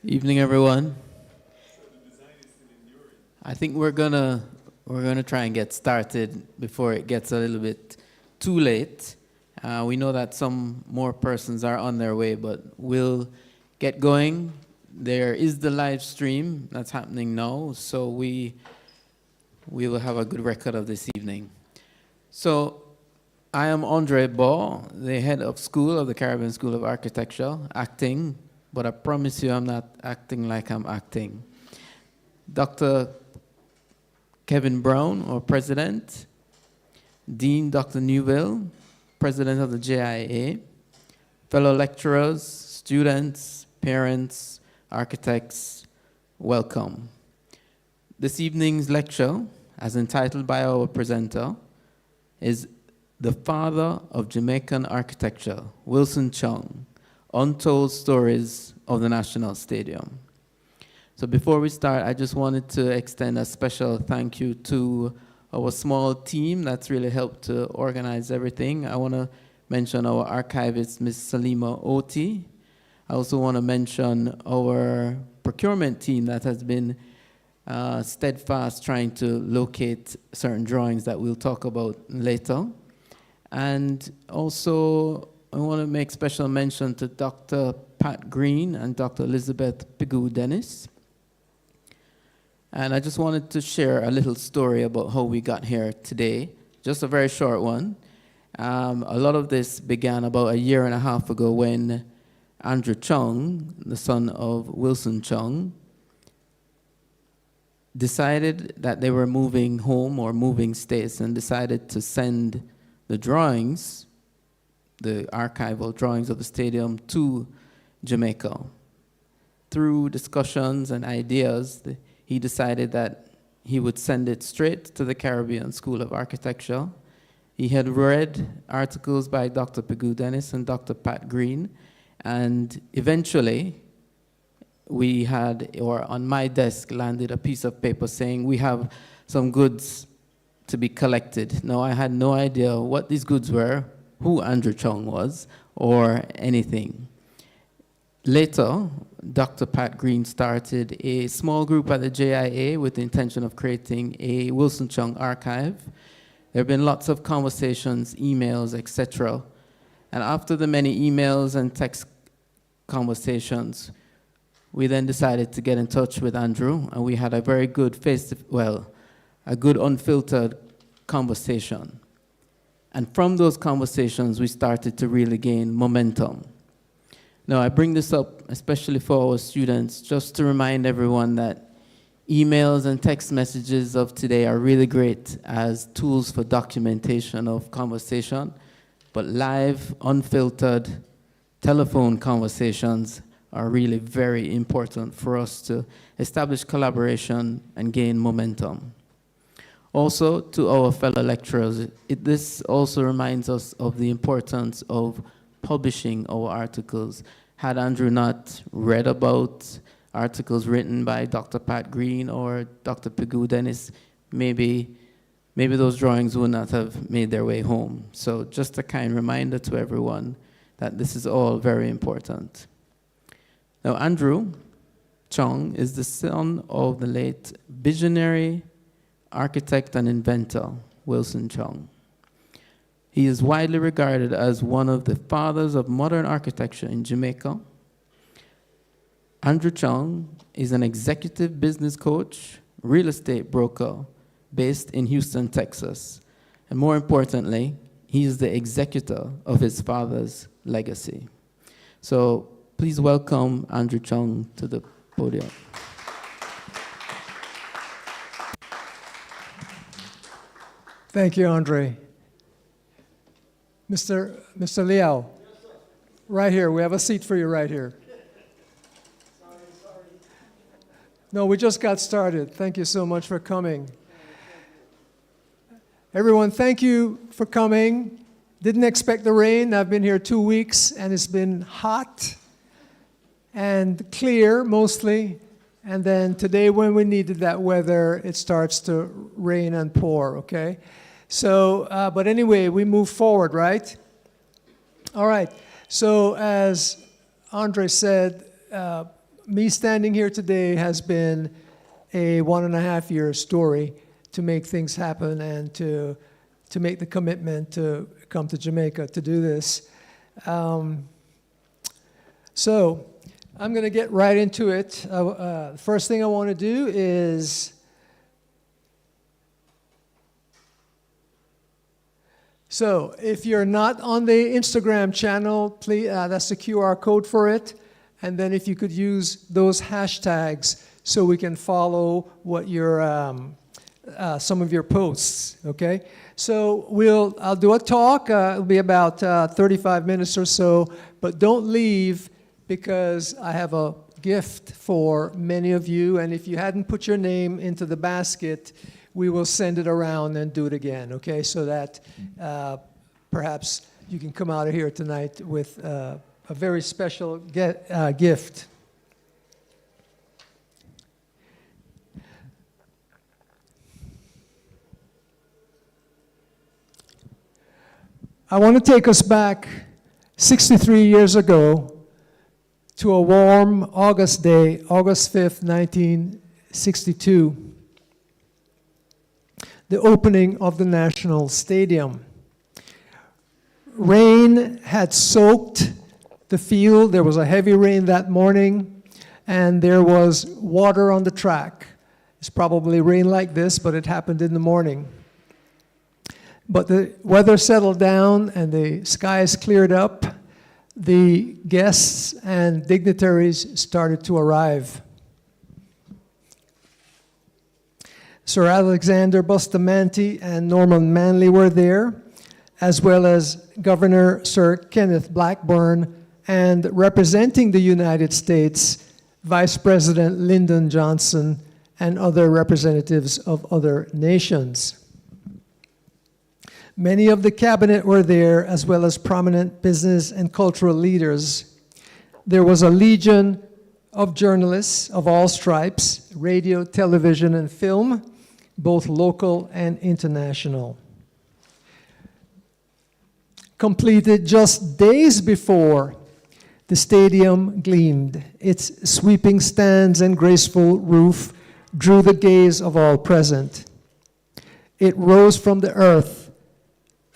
Evening, everyone. I think we're gonna try and get started before it gets a little bit too late. We know that some more persons are on their way, but we'll get going. There is the live stream that's happening now, so we will have a good record of this evening. So I am Andre Ball, the head of school of the Caribbean School of Architecture, acting, but I promise you I'm not acting like I'm acting. Dr. Kevin Brown, our president, Dean Dr. Newville, president of the JIA, fellow lecturers, students, parents, architects, welcome. This evening's lecture, as entitled by our presenter, is The Father of Jamaican Architecture, Wilson Chong, Untold Stories of the National Stadium. So before we start, I just wanted to extend a special thank you to our small team that's really helped to organize everything. I want to mention our archivist, Ms. Salima Oti. I also want to mention our procurement team that has been steadfast trying to locate certain drawings that we'll talk about later. And also, I want to make special mention to Dr. Pat Green and Dr. Elizabeth Pigou-Dennis. And I just wanted to share a little story about how we got here today, just a very short one. A lot of this began about a year and a half ago when Andrew Chong, the son of Wilson Chong, decided that they were moving home or moving states and decided to send the drawings, the archival drawings of the stadium, to Jamaica. Through discussions and ideas, he decided that he would send it straight to the Caribbean School of Architecture. He had read articles by Dr. Pigou-Dennis and Dr. Pat Green, and eventually we had, or on my desk landed a piece of paper saying we have some goods to be collected. Now, I had no idea what these goods were, who Andrew Chong was, or anything. Later, Dr. Pat Green started a small group at the JIA with the intention of creating a Wilson Chong archive. There have been lots of conversations, emails, etc. And after the many emails and text conversations, we then decided to get in touch with Andrew, and we had a very good a good unfiltered conversation. And from those conversations, we started to really gain momentum. Now, I bring this up especially for our students, just to remind everyone that emails and text messages of today are really great as tools for documentation of conversation, but live, unfiltered telephone conversations are really very important for us to establish collaboration and gain momentum. Also, to our fellow lecturers, this also reminds us of the importance of publishing our articles. Had Andrew not read about articles written by Dr. Pat Green or Dr. Pigou Dennis, maybe those drawings would not have made their way home. So just a kind reminder to everyone that this is all very important. Now, Andrew Chong is the son of the late visionary architect and inventor, Wilson Chong. He is widely regarded as one of the fathers of modern architecture in Jamaica. Andrew Chong is an executive business coach, real estate broker based in Houston, Texas. And more importantly, he is the executor of his father's legacy. So please welcome Andrew Chong to the podium. Thank you, Andre. Mr. Liao, right here. We have a seat for you right here. Sorry. No, we just got started. Thank you so much for coming. Everyone, thank you for coming. Didn't expect the rain. I've been here 2 weeks, and it's been hot and clear mostly. And then today, when we needed that weather, it starts to rain and pour, okay? So, but anyway, we move forward, right? All right. So, as Andre said, me standing here today has been a 1.5-year story to make things happen and to make the commitment to come to Jamaica to do this. So, I'm going to get right into it. First thing I want to do is so if you're not on the Instagram channel, please, that's the QR code for it. And then if you could use those hashtags so we can follow what your some of your posts, okay? So I'll do a talk. It'll be about 35 minutes or so, but don't leave because I have a gift for many of you. And if you hadn't put your name into the basket, we will send it around and do it again, okay? So that perhaps you can come out of here tonight with a very special gift. I want to take us back 63 years ago to a warm August day, August 5th, 1962. The opening of the National Stadium. Rain had soaked the field. There was a heavy rain that morning, and there was water on the track. It's probably rain like this, but it happened in the morning. But the weather settled down, and the skies cleared up. The guests and dignitaries started to arrive. Sir Alexander Bustamante and Norman Manley were there, as well as Governor Sir Kenneth Blackburn, and representing the United States, Vice President Lyndon Johnson, and other representatives of other nations. Many of the cabinet were there, as well as prominent business and cultural leaders. There was a legion of journalists of all stripes, radio, television, and film, both local and international. Completed just days before The stadium gleamed. Its sweeping stands and graceful roof drew the gaze of all present. It rose from the earth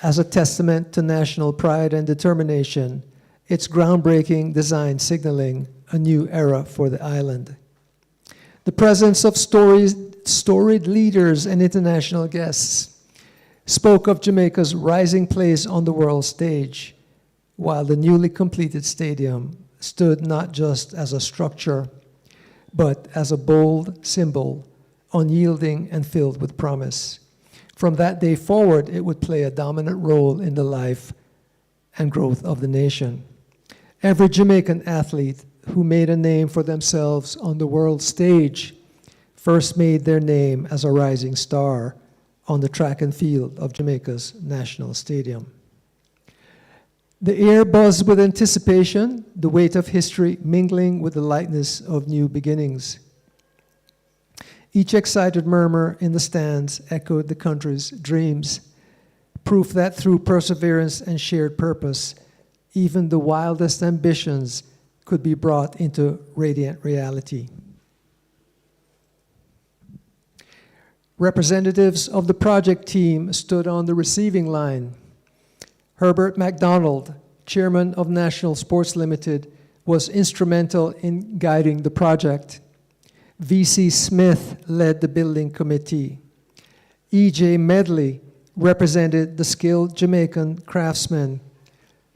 as a testament to national pride and determination, its groundbreaking design signaling a new era for the island. The presence of storied leaders and international guests spoke of Jamaica's rising place on the world stage, while the newly completed stadium stood not just as a structure, but as a bold symbol, unyielding and filled with promise. From that day forward, it would play a dominant role in the life and growth of the nation. Every Jamaican athlete who made a name for themselves on the world stage first made their name as a rising star on the track and field of Jamaica's national stadium. The air buzzed with anticipation, the weight of history mingling with the lightness of new beginnings. Each excited murmur in the stands echoed the country's dreams, proof that through perseverance and shared purpose, even the wildest ambitions could be brought into radiant reality. Representatives of the project team stood on the receiving line. Herbert MacDonald, chairman of National Sports Limited, was instrumental in guiding the project. V.C. Smith led the building committee. E.J. Medley represented the skilled Jamaican craftsmen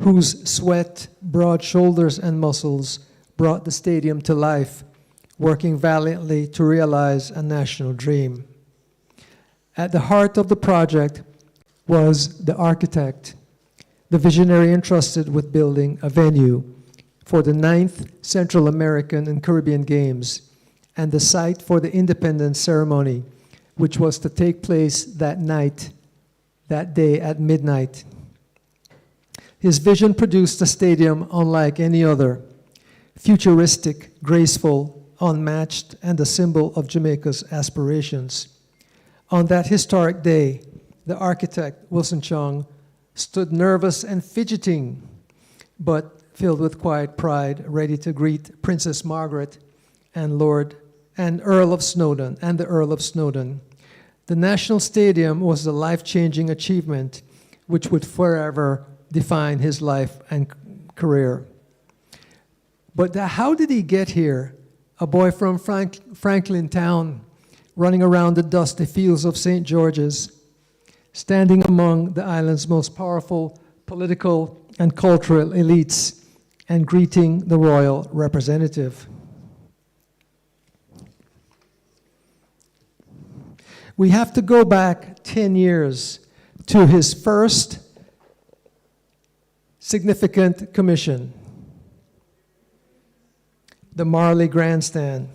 whose sweat, broad shoulders, and muscles brought the stadium to life, working valiantly to realize a national dream. At the heart of the project was the architect, the visionary entrusted with building a venue for the 9th Central American and Caribbean Games and the site for the independence ceremony, which was to take place that day at midnight. His vision produced a stadium unlike any other, futuristic, graceful, unmatched, and a symbol of Jamaica's aspirations. On that historic day, the architect, Wilson Chong, stood nervous and fidgeting, but filled with quiet pride, ready to greet Princess Margaret and the Earl of Snowdon. The National Stadium was a life-changing achievement which would forever define his life and career. But how did he get here? A boy from Franklin Town, running around the dusty fields of St. George's, standing among the island's most powerful political and cultural elites, and greeting the royal representative. We have to go back 10 years to his first significant commission, the Marley Grandstand,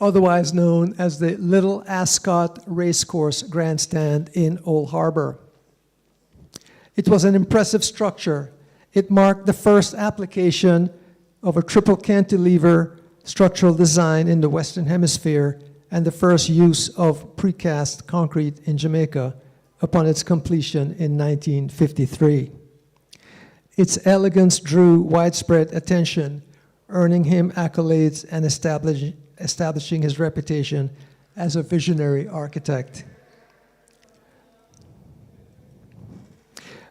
otherwise known as the Little Ascot Racecourse Grandstand in Old Harbor. It was an impressive structure. It marked the first application of a triple cantilever structural design in the Western Hemisphere and the first use of precast concrete in Jamaica upon its completion in 1953. Its elegance drew widespread attention, earning him accolades and establishing his reputation as a visionary architect.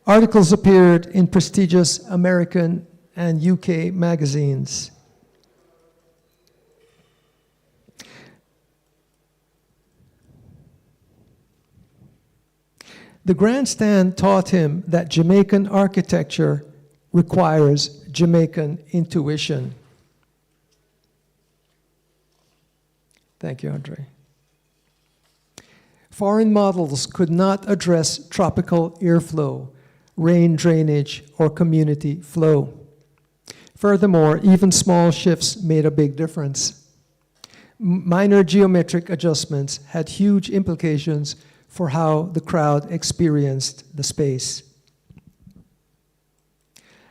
Articles appeared in prestigious American and UK magazines. The grandstand taught him that Jamaican architecture requires Jamaican intuition. Thank you, Andre. Foreign models could not address tropical airflow, rain drainage, or community flow. Furthermore, even small shifts made a big difference. Minor geometric adjustments had huge implications for how the crowd experienced the space.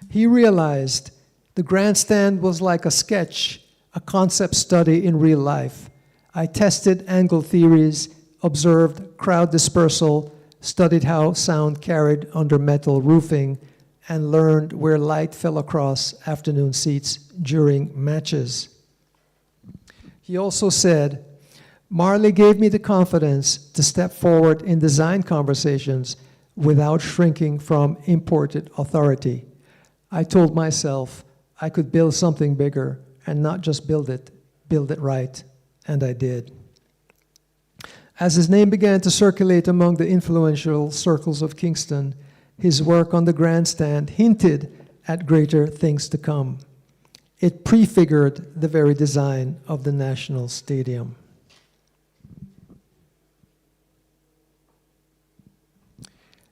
He realized the grandstand was like a sketch, a concept study in real life. I tested angle theories, observed crowd dispersal, studied how sound carried under metal roofing, and learned where light fell across afternoon seats during matches. He also said, Marley gave me the confidence to step forward in design conversations without shrinking from imported authority. I told myself I could build something bigger and not just build it right, and I did. As his name began to circulate among the influential circles of Kingston, his work on the grandstand hinted at greater things to come. It prefigured the very design of the National Stadium.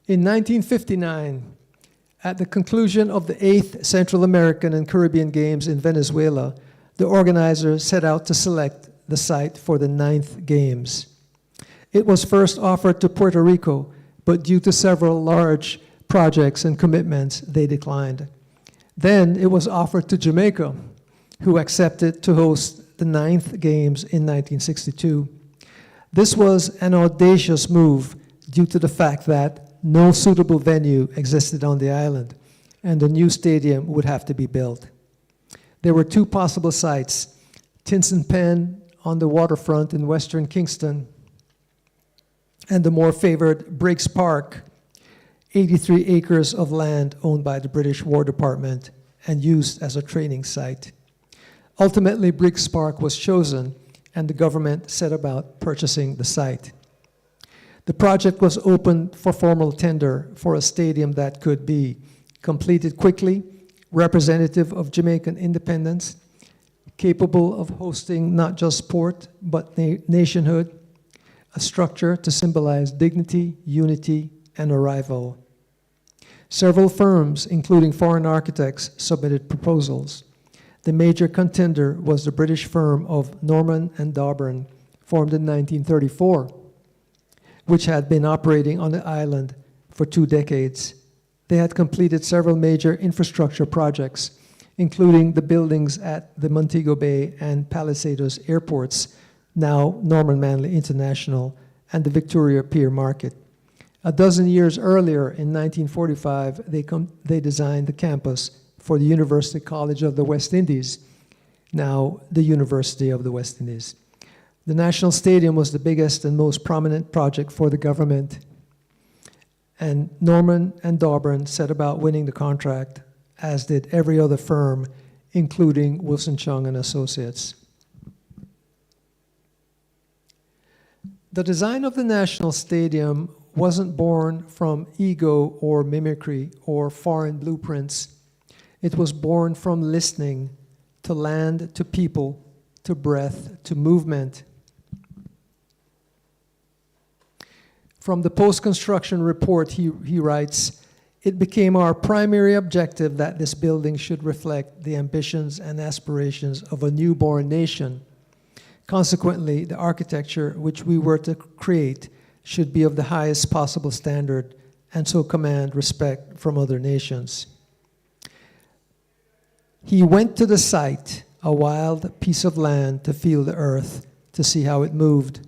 In 1959, at the conclusion of the 8th Central American and Caribbean Games in Venezuela, the organizers set out to select the site for the 9th Games. It was first offered to Puerto Rico, but due to several large projects and commitments, they declined. Then it was offered to Jamaica, who accepted to host the 9th Games in 1962. This was an audacious move due to the fact that no suitable venue existed on the island, and a new stadium would have to be built. There were two possible sites, Tinson Pen on the waterfront in western Kingston, and the more favored Briggs Park, 83 acres of land owned by the British War Department and used as a training site. Ultimately, Briggs Park was chosen, and the government set about purchasing the site. The project was opened for formal tender for a stadium that could be completed quickly, representative of Jamaican independence, capable of hosting not just sport, but nationhood, a structure to symbolize dignity, unity, and arrival. Several firms, including foreign architects, submitted proposals. The major contender was the British firm of Norman and Dauburn, formed in 1934, which had been operating on the island for 2 decades. They had completed several major infrastructure projects, including the buildings at the Montego Bay and Palisados airports, now Norman Manley International, and the Victoria Pier Market. A dozen years earlier, in 1945, they designed the campus for the University College of the West Indies, now the University of the West Indies. The National Stadium was the biggest and most prominent project for the government, and Norman and Dauburn set about winning the contract, as did every other firm, including Wilson Chong and Associates. The design of the National Stadium wasn't born from ego or mimicry or foreign blueprints. It was born from listening to land, to people, to breath, to movement. From the post-construction report, he writes, "It became our primary objective that this building should reflect the ambitions and aspirations of a newborn nation. Consequently, the architecture which we were to create should be of the highest possible standard and so command respect from other nations." He went to the site, a wild piece of land, to feel the earth, to see how it moved.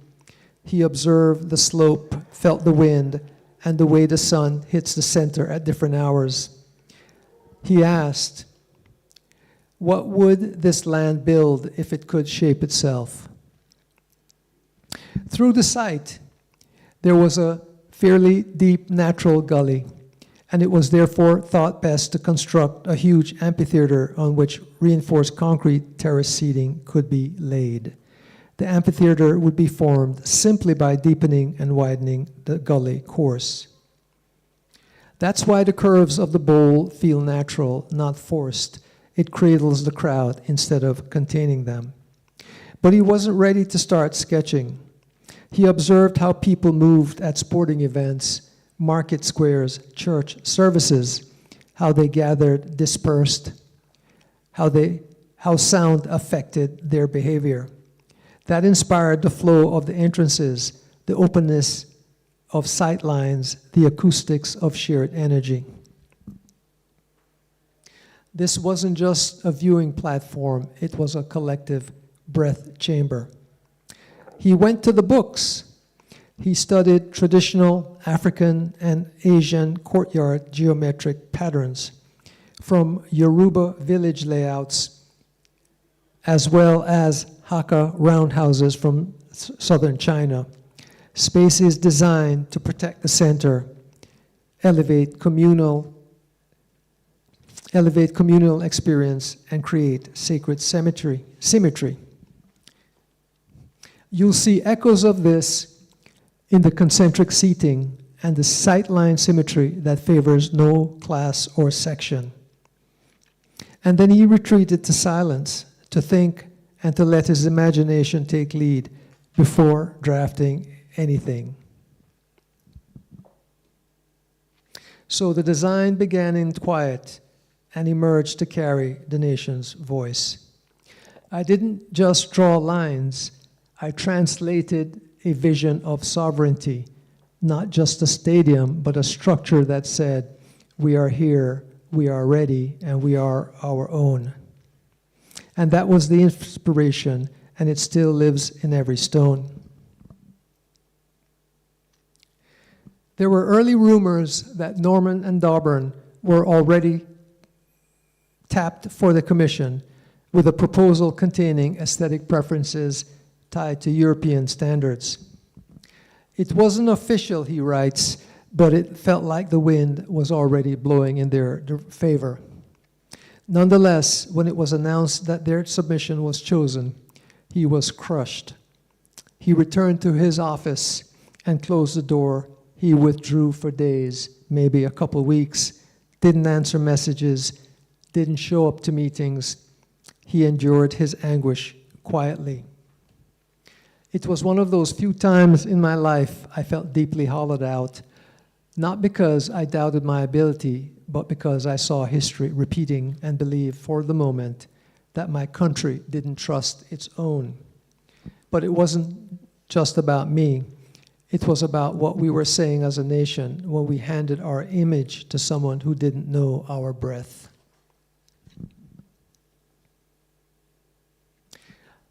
He observed the slope, felt the wind, and the way the sun hits the center at different hours. He asked, what would this land build if it could shape itself? Through the site, there was a fairly deep natural gully, and it was therefore thought best to construct a huge amphitheater on which reinforced concrete terrace seating could be laid. The amphitheater would be formed simply by deepening and widening the gully course. That's why the curves of the bowl feel natural, not forced. It cradles the crowd instead of containing them. But he wasn't ready to start sketching. He observed how people moved at sporting events, market squares, church services, how they gathered dispersed, how sound affected their behavior. That inspired the flow of the entrances, the openness of sight lines, the acoustics of shared energy. This wasn't just a viewing platform, it was a collective breath chamber. He went to the books. He studied traditional African and Asian courtyard geometric patterns from Yoruba village layouts, as well as Hakka roundhouses from southern China. Spaces designed to protect the center, elevate communal experience, and create sacred symmetry. You'll see echoes of this in the concentric seating and the sightline symmetry that favors no class or section. And then he retreated to silence, to think and to let his imagination take lead before drafting anything. So the design began in quiet and emerged to carry the nation's voice. I didn't just draw lines, I translated a vision of sovereignty, not just a stadium, but a structure that said, we are here, we are ready, and we are our own. And that was the inspiration, and it still lives in every stone. There were early rumors that Norman and Dauburn were already tapped for the commission with a proposal containing aesthetic preferences tied to European standards. It wasn't official, he writes, but it felt like the wind was already blowing in their favor. Nonetheless, when it was announced that their submission was chosen, he was crushed. He returned to his office and closed the door. He withdrew for days, maybe a couple weeks, didn't answer messages, didn't show up to meetings. He endured his anguish quietly. It was one of those few times in my life I felt deeply hollowed out, not because I doubted my ability, but because I saw history repeating and believed for the moment that my country didn't trust its own. But it wasn't just about me. It was about what we were saying as a nation when we handed our image to someone who didn't know our breath.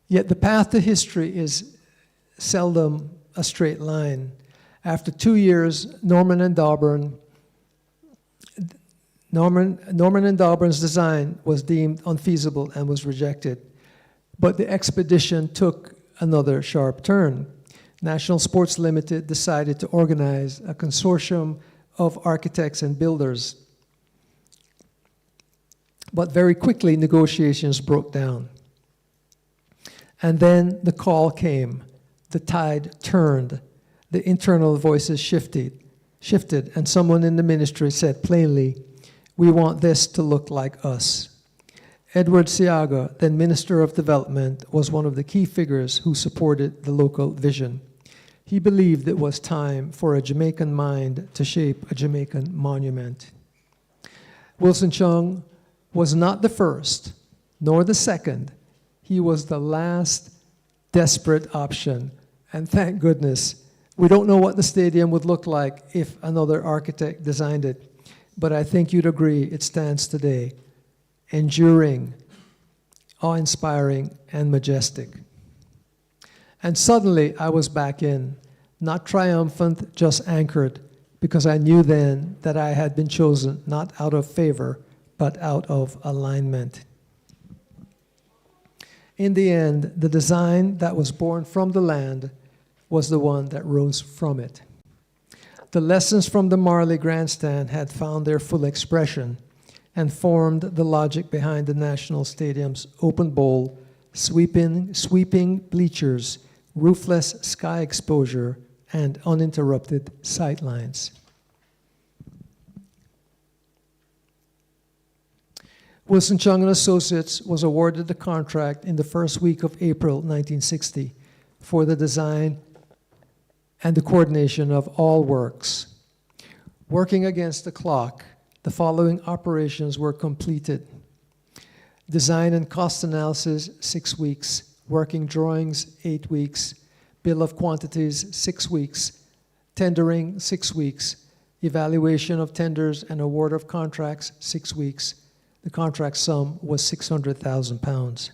Yet the path to history is seldom a straight line. After 2 years, Norman and Dauburn's design was deemed unfeasible and was rejected. But the expedition took another sharp turn. National Sports Limited decided to organize a consortium of architects and builders. But very quickly, negotiations broke down. And then the call came. The tide turned. The internal voices shifted, and someone in the ministry said plainly, "We want this to look like us." Edward Seaga, then Minister of Development, was one of the key figures who supported the local vision. He believed it was time for a Jamaican mind to shape a Jamaican monument. Wilson Chong was not the first, nor the second. He was the last desperate option. And thank goodness, we don't know what the stadium would look like if another architect designed it. But I think you'd agree it stands today, enduring, awe-inspiring, and majestic. And suddenly I was back in, not triumphant, just anchored, because I knew then that I had been chosen not out of favor, but out of alignment. In the end, the design that was born from the land was the one that rose from it. The lessons from the Marley Grandstand had found their full expression and formed the logic behind the National Stadium's open bowl, sweeping bleachers, roofless sky exposure, and uninterrupted sightlines. Wilson Chong & Associates was awarded the contract in the first week of April 1960 for the design and the coordination of all works. Working against the clock, the following operations were completed. Design and cost analysis, 6 weeks. Working drawings, 8 weeks. Bill of quantities, 6 weeks. Tendering, 6 weeks. Evaluation of tenders and award of contracts, 6 weeks. The contract sum was £600,000.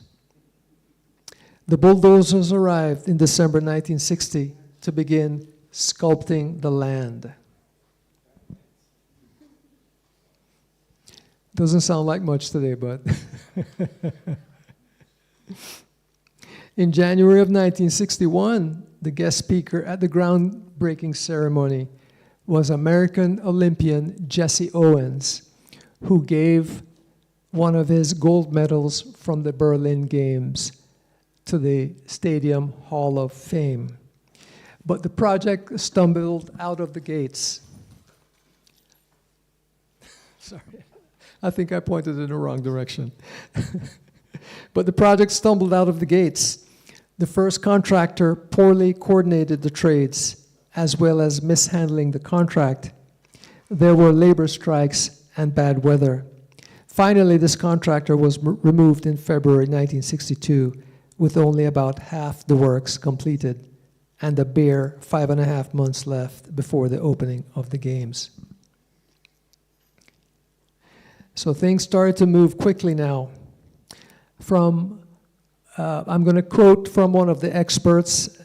The bulldozers arrived in December 1960 to begin sculpting the land. Doesn't sound like much today, but in January of 1961, the guest speaker at the groundbreaking ceremony was American Olympian Jesse Owens, who gave one of his gold medals from the Berlin Games to the Stadium Hall of Fame. But the project stumbled out of the gates. Sorry, I think I pointed in the wrong direction. But the project stumbled out of the gates. The first contractor poorly coordinated the trades, as well as mishandling the contract. There were labor strikes and bad weather. Finally, this contractor was removed in February 1962, with only about half the works completed and a bare 5.5 months left before the opening of the games. So things started to move quickly now. I'm going to quote from one of the experts,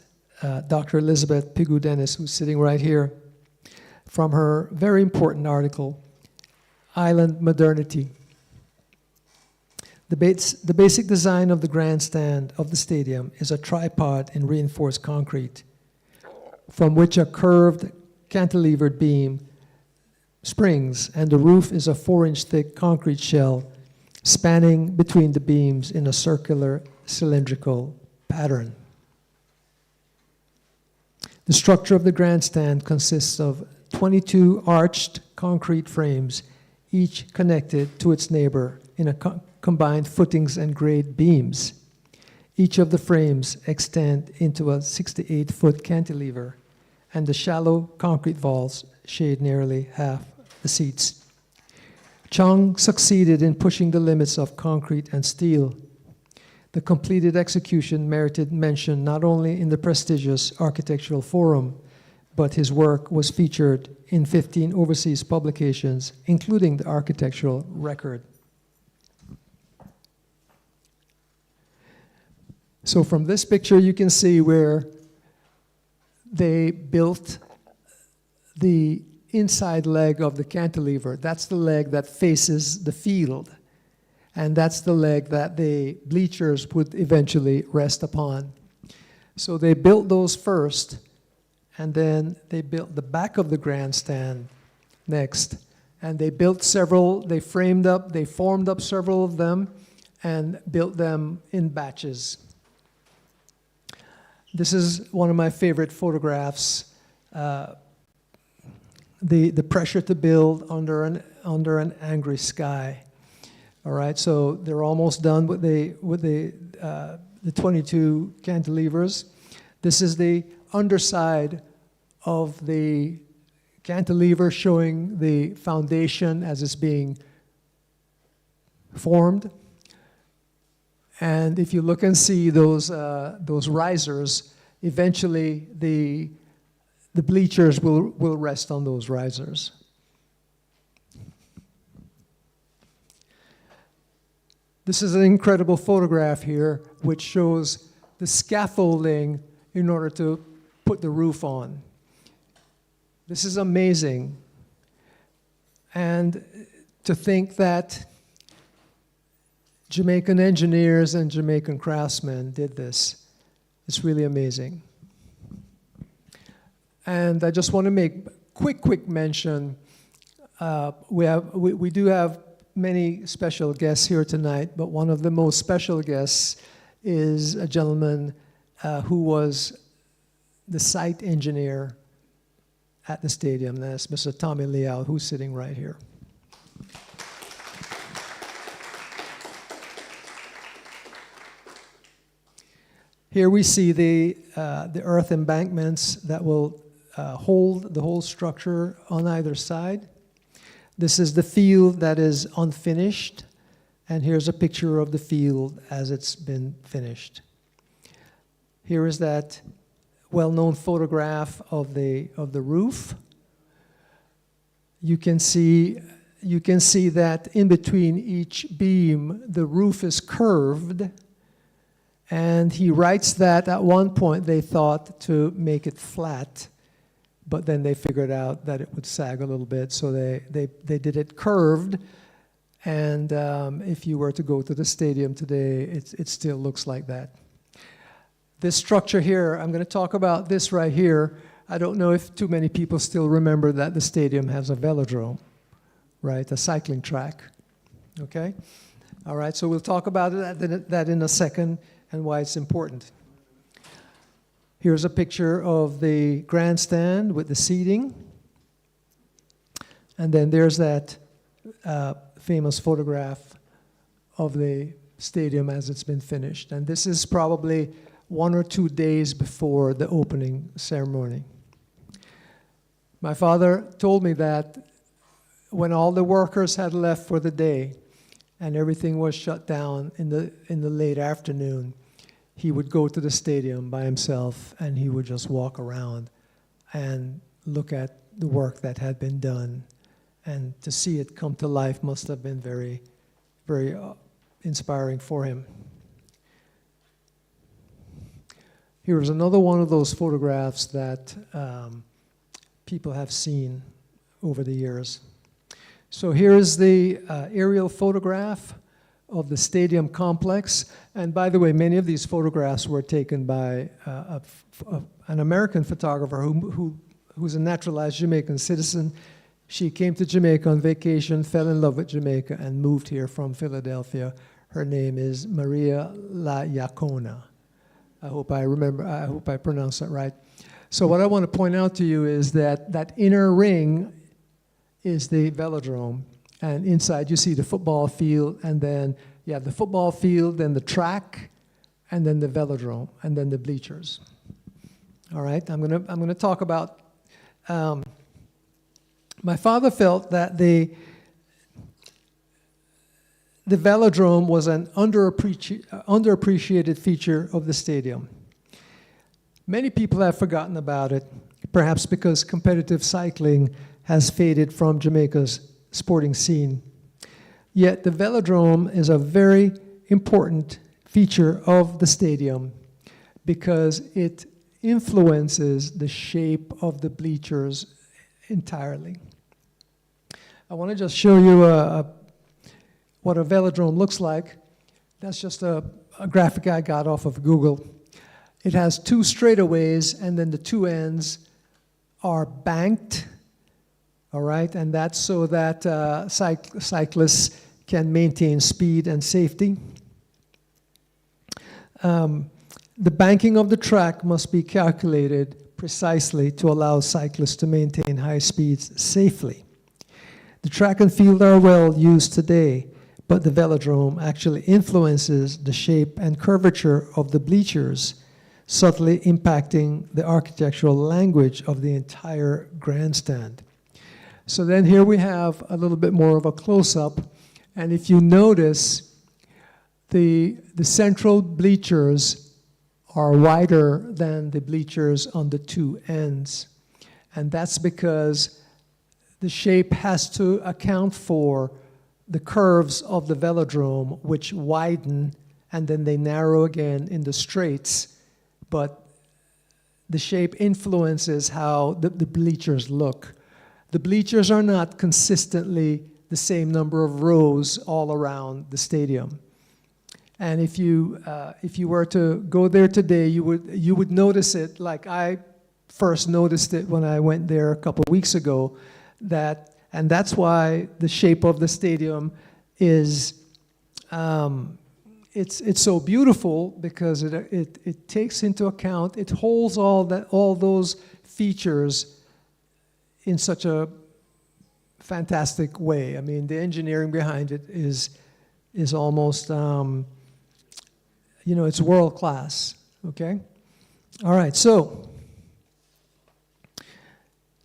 Dr. Elizabeth Pigu-Dennis, who's sitting right here, from her very important article, Island Modernity. The basic design of the grandstand of the stadium is a tripod in reinforced concrete, from which a curved cantilevered beam springs, and the roof is a 4-inch thick concrete shell spanning between the beams in a circular cylindrical pattern. The structure of the grandstand consists of 22 arched concrete frames, each connected to its neighbor in a combined footings and grade beams. Each of the frames extend into a 68-foot cantilever, and the shallow concrete walls shade nearly half the seats. Chong succeeded in pushing the limits of concrete and steel. The completed execution merited mention not only in the prestigious Architectural Forum, but his work was featured in 15 overseas publications, including the Architectural Record. So from this picture, you can see where they built the inside leg of the cantilever. That's the leg that faces the field. And that's the leg that the bleachers would eventually rest upon. So they built those first, and then they built the back of the grandstand next. And they built several, they formed up several of them and built them in batches. This is one of my favorite photographs. The pressure to build under an angry sky. All right, so they're almost done with the 22 cantilevers. This is the underside of the cantilever, showing the foundation as it's being formed. And if you look and see those risers, eventually the bleachers will rest on those risers. This is an incredible photograph here, which shows the scaffolding in order to put the roof on. This is amazing. And to think that Jamaican engineers and Jamaican craftsmen did this, it's really amazing. And I just want to make quick mention. We do have many special guests here tonight, but one of the most special guests is a gentleman who was the site engineer at the stadium. That's Mr. Tommy Leal, who's sitting right here. Here we see the earth embankments that will hold the whole structure on either side. This is the field that is unfinished, and here's a picture of the field as it's been finished. Here is that well-known photograph of the roof. You can see that in between each beam, the roof is curved, and he writes that at one point they thought to make it flat, but then they figured out that it would sag a little bit, so they did it curved. And if you were to go to the stadium today, it still looks like that. This structure here, I'm going to talk about this right here. I don't know if too many people still remember that the stadium has a velodrome, right? A cycling track, okay? All right, so we'll talk about that in a second and why it's important. Here's a picture of the grandstand with the seating. And then there's that famous photograph of the stadium as it's been finished. And this is probably 1 or 2 days before the opening ceremony. My father told me that when all the workers had left for the day and everything was shut down in the late afternoon, he would go to the stadium by himself and he would just walk around and look at the work that had been done. And to see it come to life must have been very, very inspiring for him. Here is another one of those photographs that people have seen over the years. So here is the aerial photograph of the stadium complex. And by the way, many of these photographs were taken by an American photographer who's a naturalized Jamaican citizen. She came to Jamaica on vacation, fell in love with Jamaica, and moved here from Philadelphia. Her name is Maria La Yacona. I hope I pronounced that right. So what I want to point out to you is that inner ring is the velodrome. And inside you see the football field, and then you have the football field, then the track, and then the velodrome, and then the bleachers. All right, I'm gonna talk about. My father felt that the velodrome was an underappreciated feature of the stadium. Many people have forgotten about it, perhaps because competitive cycling has faded from Jamaica's sporting scene. Yet the velodrome is a very important feature of the stadium because it influences the shape of the bleachers entirely. I want to just show you what a velodrome looks like. That's just a graphic I got off of Google. It has 2 straightaways, and then the 2 ends are banked. All right, and that's so that cyclists can maintain speed and safety. The banking of the track must be calculated precisely to allow cyclists to maintain high speeds safely. The track and field are well used today, but the velodrome actually influences the shape and curvature of the bleachers, subtly impacting the architectural language of the entire grandstand. So then here we have a little bit more of a close-up, and if you notice, the central bleachers are wider than the bleachers on the 2 ends, and that's because the shape has to account for the curves of the velodrome, which widen and then they narrow again in the straights, but the shape influences how the bleachers look. The bleachers are not consistently the same number of rows all around the stadium. And if you were to go there today, you would notice it like I first noticed it when I went there a couple of weeks ago. And that's why the shape of the stadium is it's so beautiful, because it takes into account, it holds all those features in such a fantastic way. I mean, the engineering behind it is almost it's world class. Okay, all right. So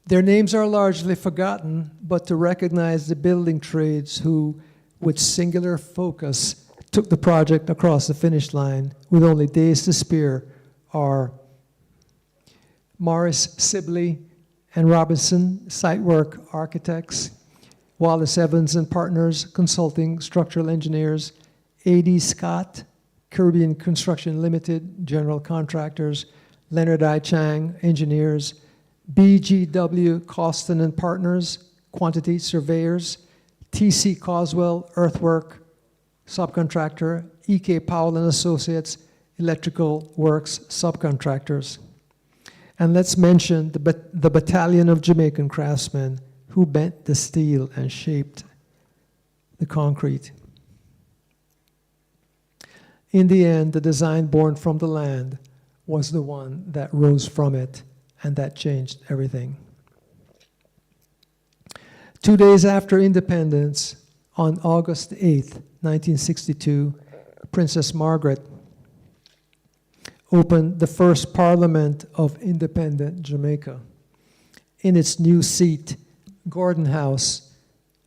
their names are largely forgotten, but to recognize the building trades who, with singular focus, took the project across the finish line with only days to spare are Morris Sibley and Robinson, Site Work Architects, Wallace Evans and Partners, Consulting Structural Engineers, A.D. Scott, Caribbean Construction Limited, General Contractors, Leonard I. Chang, Engineers, BGW Costin and Partners, Quantity Surveyors, TC Coswell Earthwork Subcontractor, EK Powell and Associates Electrical Works Subcontractors. And let's mention the Battalion of Jamaican Craftsmen who bent the steel and shaped the concrete. In the end, the design born from the land was the one that rose from it, and that changed everything. 2 days after independence, on August 8th, 1962, Princess Margaret opened the first Parliament of Independent Jamaica in its new seat, Gordon House,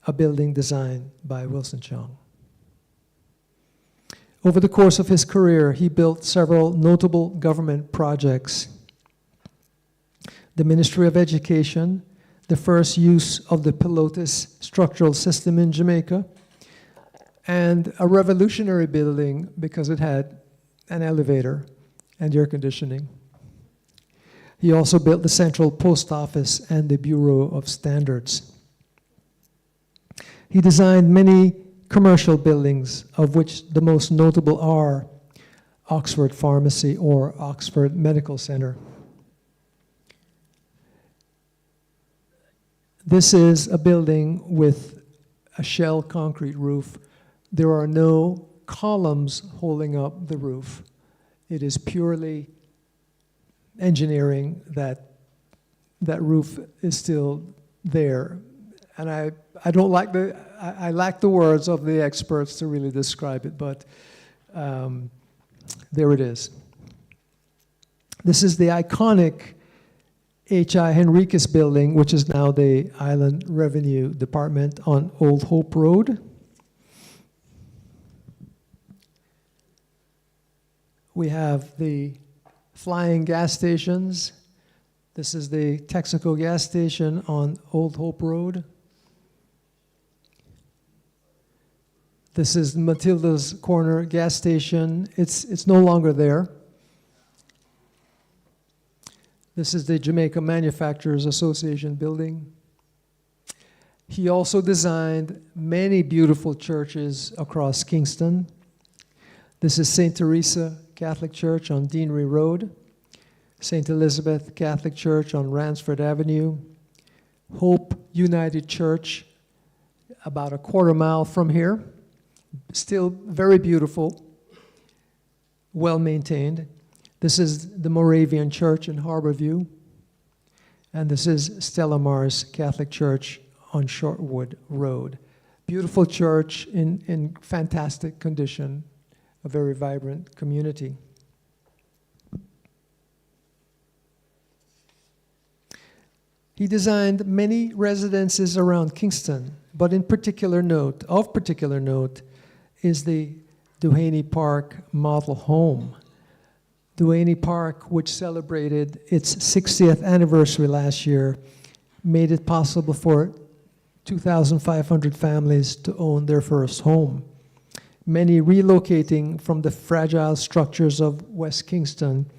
a building designed by Wilson Chong. Over the course of his career, he built several notable government projects. The Ministry of Education, the first use of the Pilotis structural system in Jamaica, and a revolutionary building because it had an elevator and air conditioning. He also built the Central Post Office and the Bureau of Standards. He designed many commercial buildings, of which the most notable are Oxford Pharmacy or Oxford Medical Center. This is a building with a shell concrete roof. There are no columns holding up the roof. It is purely engineering that roof is still there. And I don't like I lack the words of the experts to really describe it, but there it is. This is the iconic H.I. Henriquez building, which is now the Island Revenue Department on Old Hope Road. We have the flying gas stations. This is the Texaco gas station on Old Hope Road. This is Matilda's Corner gas station. It's no longer there. This is the Jamaica Manufacturers Association building. He also designed many beautiful churches across Kingston. This is St. Teresa Catholic Church on Deanery Road, St. Elizabeth Catholic Church on Ransford Avenue, Hope United Church about a quarter mile from here, still very beautiful, well maintained. This is the Moravian Church in Harborview, and this is Stella Mars Catholic Church on Shortwood Road. Beautiful church in fantastic condition, a very vibrant community. He designed many residences around Kingston, but of particular note is the Duhaney Park Model Home. Duhaney Park, which celebrated its 60th anniversary last year, made it possible for 2,500 families to own their first home, many relocating from the fragile structures of West Kingston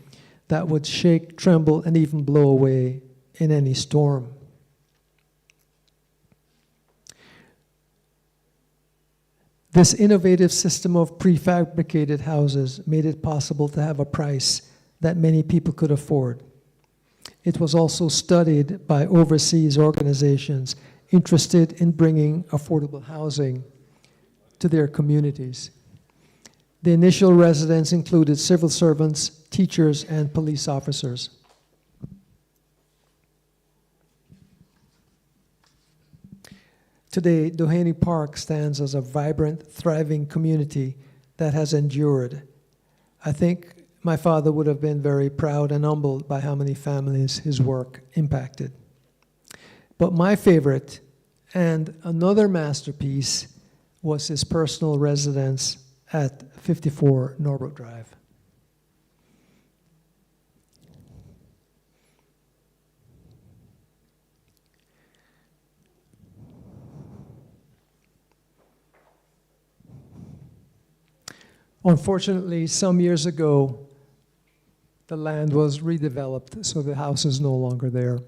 that would shake, tremble, and even blow away in any storm. This innovative system of prefabricated houses made it possible to have a price that many people could afford. It was also studied by overseas organizations interested in bringing affordable housing to their communities. The initial residents included civil servants, teachers, and police officers. Today, Duhaney Park stands as a vibrant, thriving community that has endured. I think my father would have been very proud and humbled by how many families his work impacted. But my favorite and another masterpiece was his personal residence at 54 Norbrook Drive. Unfortunately, some years ago, the land was redeveloped, so the house is no longer there.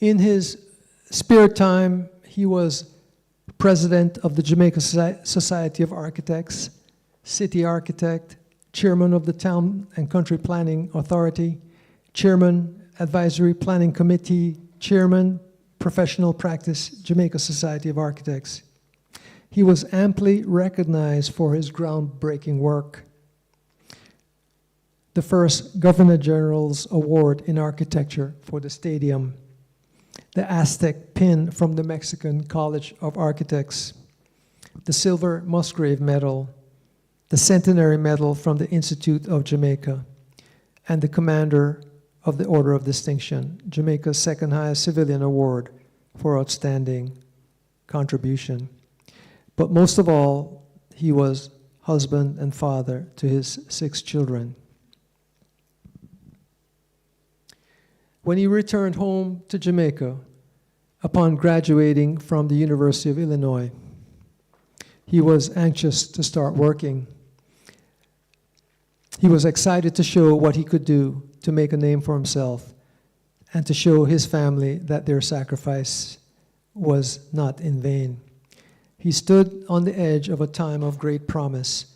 In his spare time, he was president of the Jamaica Society of Architects, city architect, chairman of the Town and Country Planning Authority, chairman, Advisory Planning Committee, chairman, Professional Practice, Jamaica Society of Architects. He was amply recognized for his groundbreaking work. The first Governor General's Award in Architecture for the stadium, the Aztec pin from the Mexican College of Architects, the Silver Musgrave Medal, the Centenary Medal from the Institute of Jamaica, and the Commander of the Order of Distinction, Jamaica's second highest civilian award for outstanding contribution. But most of all, he was husband and father to his 6 children. When he returned home to Jamaica upon graduating from the University of Illinois, he was anxious to start working. He was excited to show what he could do to make a name for himself and to show his family that their sacrifice was not in vain. He stood on the edge of a time of great promise.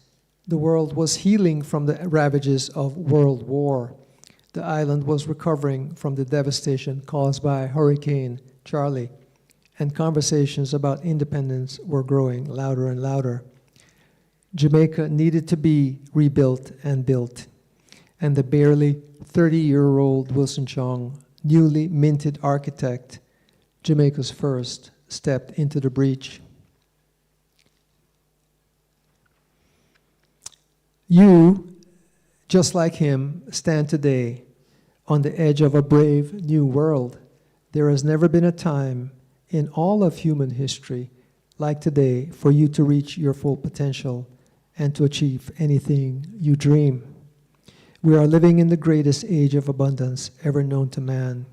The world was healing from the ravages of World War. The island was recovering from the devastation caused by Hurricane Charlie, and conversations about independence were growing louder and louder. Jamaica needed to be rebuilt and built, and the barely 30-year-old Wilson Chong, newly minted architect, Jamaica's first, stepped into the breach. You, just like him, stand today on the edge of a brave new world. There has never been a time in all of human history like today for you to reach your full potential and to achieve anything you dream. We are living in the greatest age of abundance ever known to man.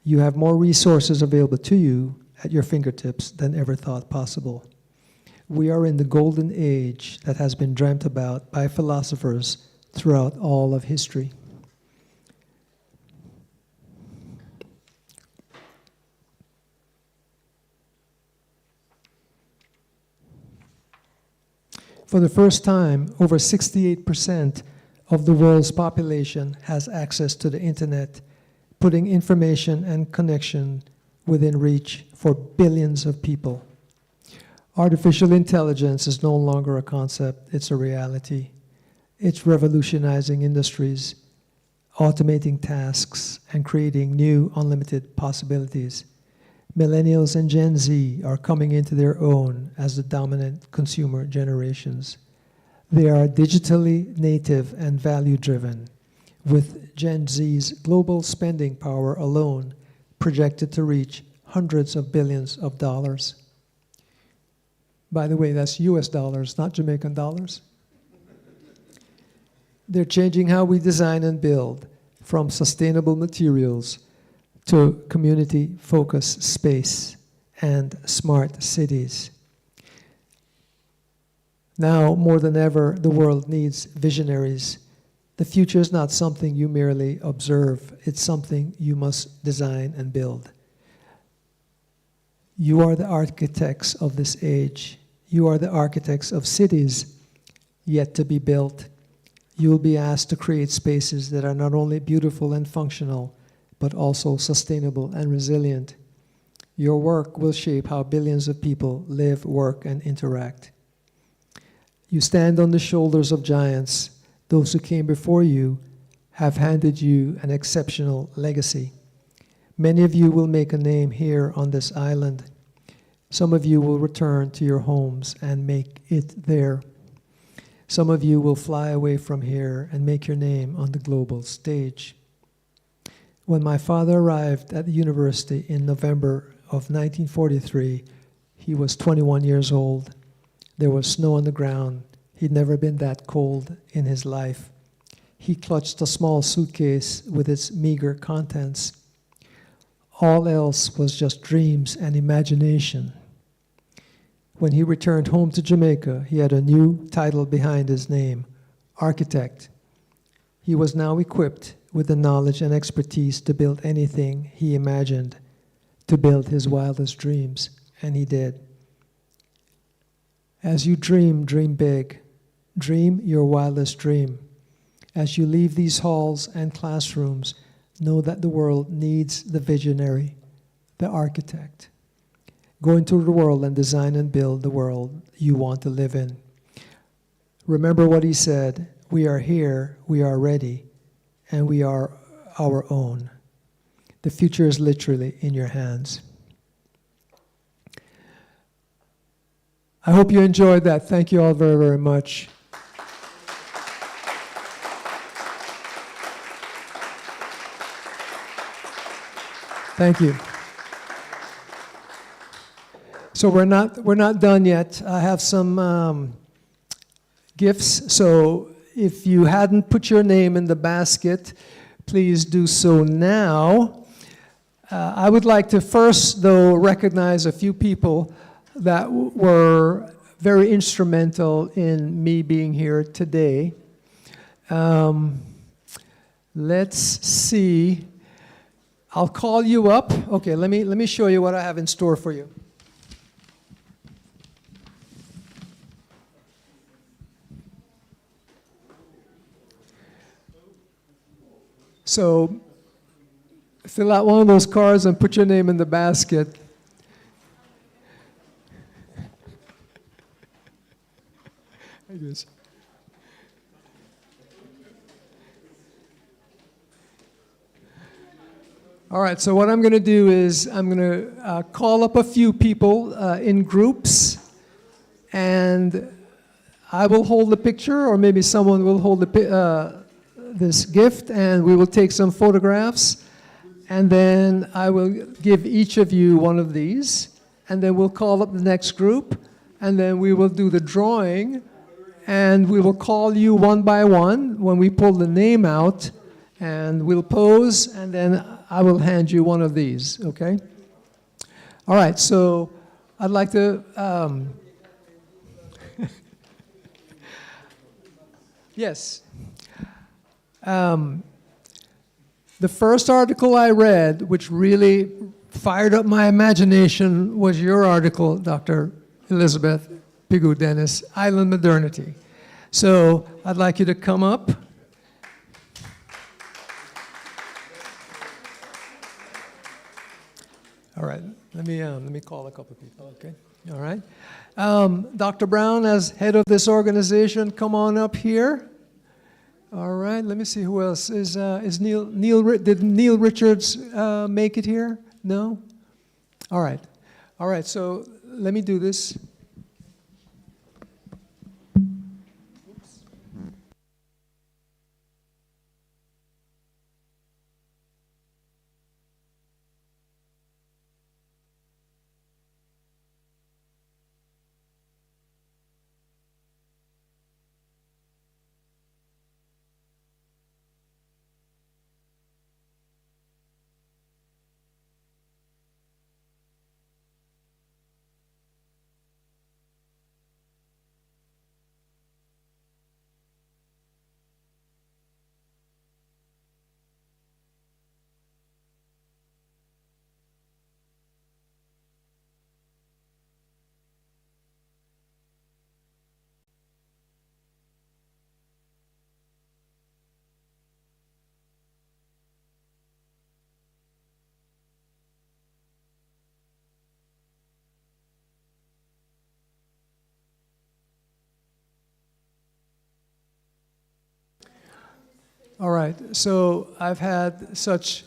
You have more resources available to you at your fingertips than ever thought possible. We are in the golden age that has been dreamt about by philosophers throughout all of history. For the first time, over 68% of the world's population has access to the internet, putting information and connection within reach for billions of people. Artificial intelligence is no longer a concept, it's a reality. It's revolutionizing industries, automating tasks, and creating new unlimited possibilities. Millennials and Gen Z are coming into their own as the dominant consumer generations. They are digitally native and value-driven, with Gen Z's global spending power alone projected to reach hundreds of billions of dollars. By the way, that's US dollars, not Jamaican dollars. They're changing how we design and build, from sustainable materials to community-focused space and smart cities. Now, more than ever, the world needs visionaries. The future is not something you merely observe, it's something you must design and build. You are the architects of this age. You are the architects of cities yet to be built. You will be asked to create spaces that are not only beautiful and functional, but also sustainable and resilient. Your work will shape how billions of people live, work, and interact. You stand on the shoulders of giants. Those who came before you have handed you an exceptional legacy. Many of you will make a name here on this island. Some of you will return to your homes and make it there. Some of you will fly away from here and make your name on the global stage. When my father arrived at the university in November of 1943, he was 21 years old. There was snow on the ground. He'd never been that cold in his life. He clutched a small suitcase with its meager contents. All else was just dreams and imagination. When he returned home to Jamaica, he had a new title behind his name, architect. He was now equipped with the knowledge and expertise to build anything he imagined. to build his wildest dreams, and he did. As you dream, dream big. Dream your wildest dream. As you leave these halls and classrooms, know that the world needs the visionary, the architect. Go into the world and design and build the world you want to live in. Remember what he said, we are here, we are ready, and we are our own. The future is literally in your hands. I hope you enjoyed that. Thank you all very, very much. Thank you. So we're not done yet. I have some gifts. So if you hadn't put your name in the basket, please do so now. I would like to first, though, recognize a few people that were very instrumental in me being here today. Let's see. I'll call you up. Okay, let me show you what I have in store for you. So fill out one of those cards and put your name in the basket. All right, so what I'm going to do is I'm going to call up a few people in groups, and I will hold the picture, or maybe someone will hold this gift, and we will take some photographs, and then I will give each of you one of these, and then we'll call up the next group, and then we will do the drawing, and we will call you one by one when we pull the name out, and we'll pose, and then I will hand you one of these, okay? All right, so I'd like to, yes. The first article I read, which really fired up my imagination, was your article, Dr. Elizabeth Pigu-Dennis, Island Modernity. So I'd like you to come up. All right, let me call a couple of people, okay? All right. Dr. Brown, as head of this organization, come on up here. All right, let me see who else. Is did Neil Richards make it here? No? All right, so let me do this. All right, so I've had such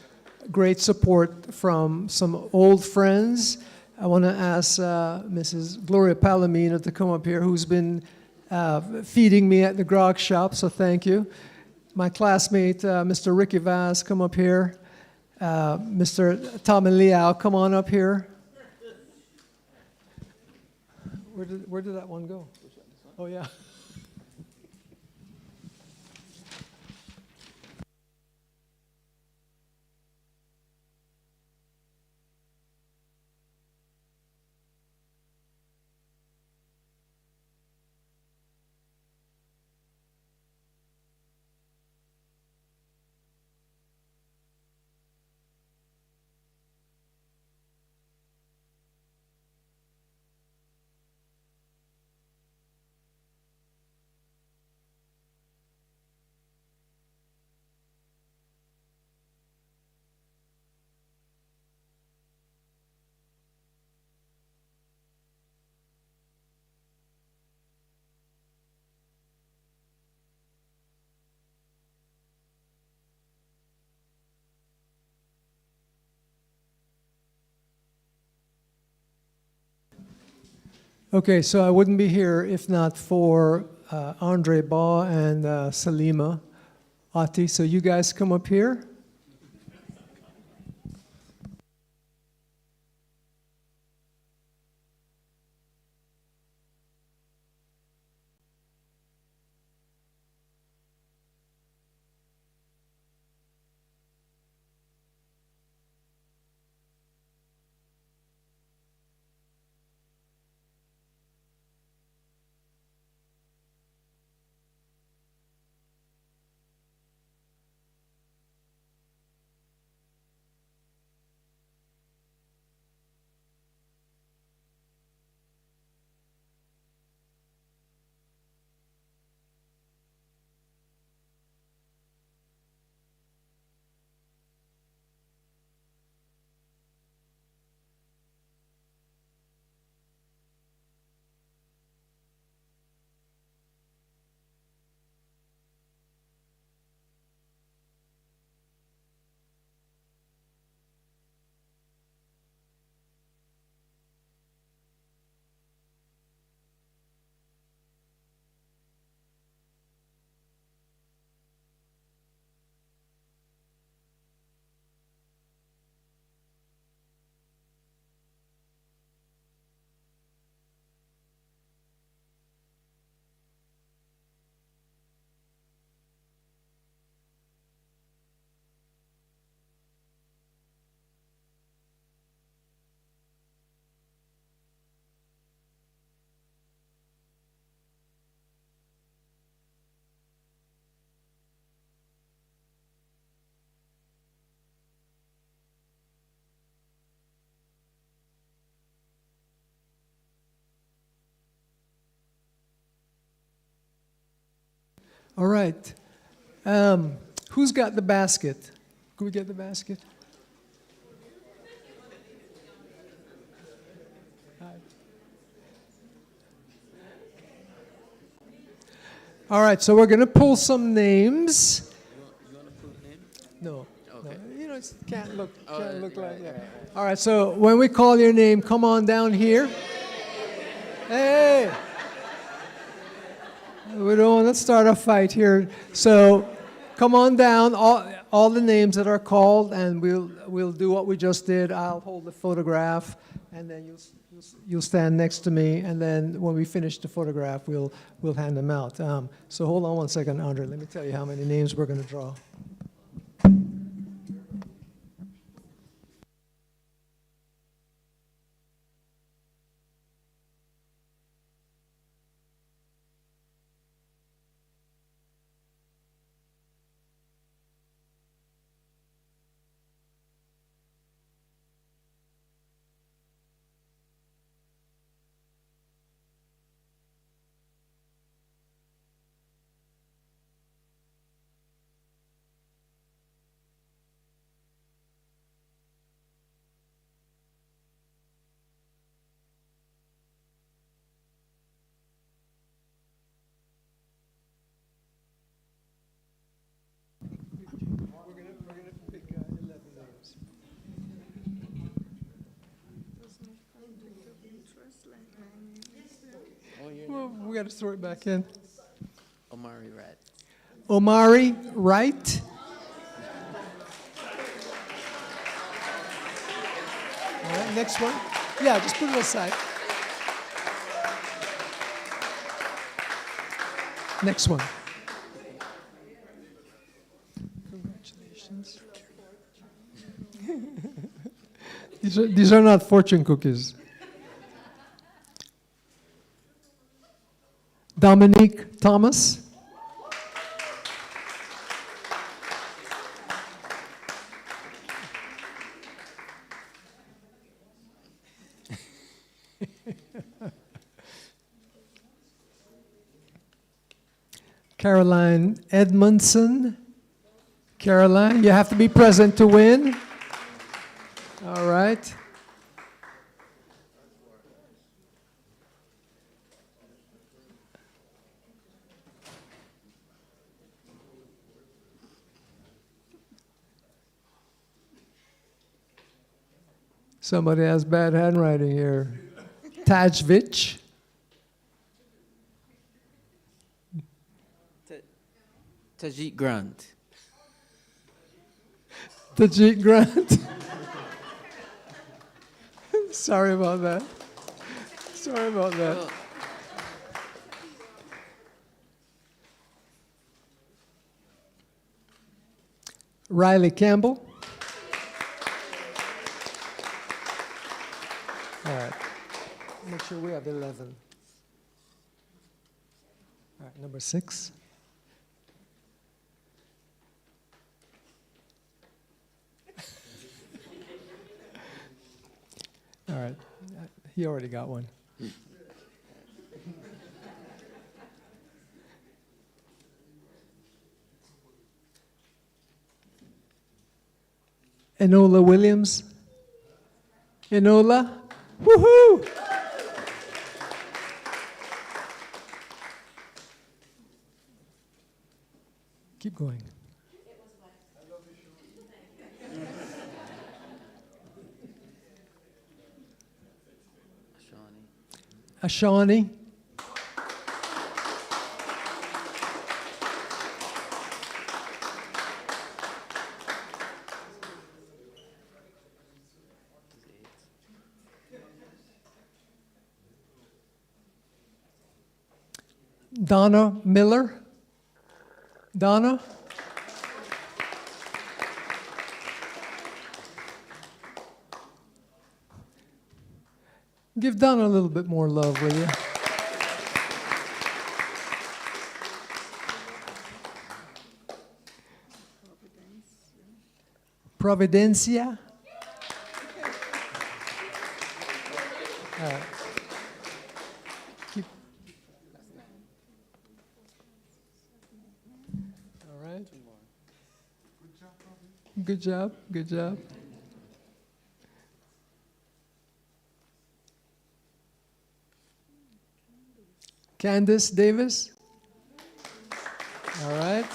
great support from some old friends. I want to ask Mrs. Gloria Palomino to come up here, who's been feeding me at the grog shop, so thank you. My classmate, Mr. Ricky Vaz, come up here. Mr. Tommy Liao, come on up here. Where did that one go? Oh, yeah. Okay, so I wouldn't be here if not for Andre Ba and Salima Ati. So you guys come up here. All right. Who's got the basket? Can we get the basket? All right, so we're going to pull some names. You want to put name? No. Okay. No, you know, it can't look right, like that. right. All right, so when we call your name, come on down here. Hey! We don't want to start a fight here. So come on down, all the names that are called, and we'll do what we just did. I'll hold the photograph, and then you'll stand next to me, and then when we finish the photograph, we'll hand them out. So hold on one second, Andre. Let me tell you how many names we're going to draw. Well, we got to throw it back in. Omari Rat. Omari Wright. All right, next one. Yeah, just put it aside. Next one. Congratulations. These are not fortune cookies. Dominique Thomas. Caroline Edmondson. Caroline, you have to be present to win. All right. Somebody has bad handwriting here. Tajvich. Tajik Grant. Tajik Grant. Sorry about that. Sorry about that. Oh, Riley Campbell. All right. Make sure we have 11. All right, number 6. All right. He already got one. Enola Williams. Enola. Woohoo! Keep going. Ashani. Donna Miller. Donna. Give Donna a little bit more love, will you? Providencia. All right. Keep. All right. Good job. Good job. Candace Davis. All right.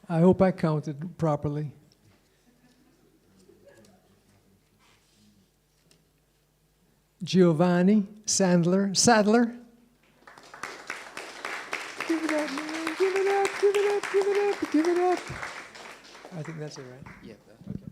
I hope I counted properly. Giovanni Sadler. Give it up, man. Give it up, give it up, give it up, give it up. I think that's it, right? yeah. Okay.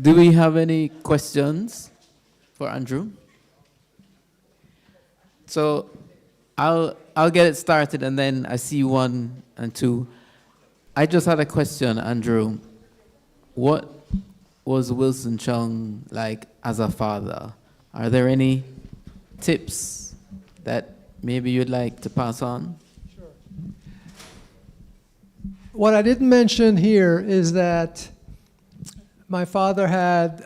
Do we have any questions for Andrew? So I'll get it started, and then I see 1 and 2. I just had a question, Andrew. What was Wilson Chong like as a father? Are there any tips that maybe you'd like to pass on? What I didn't mention here is that my father had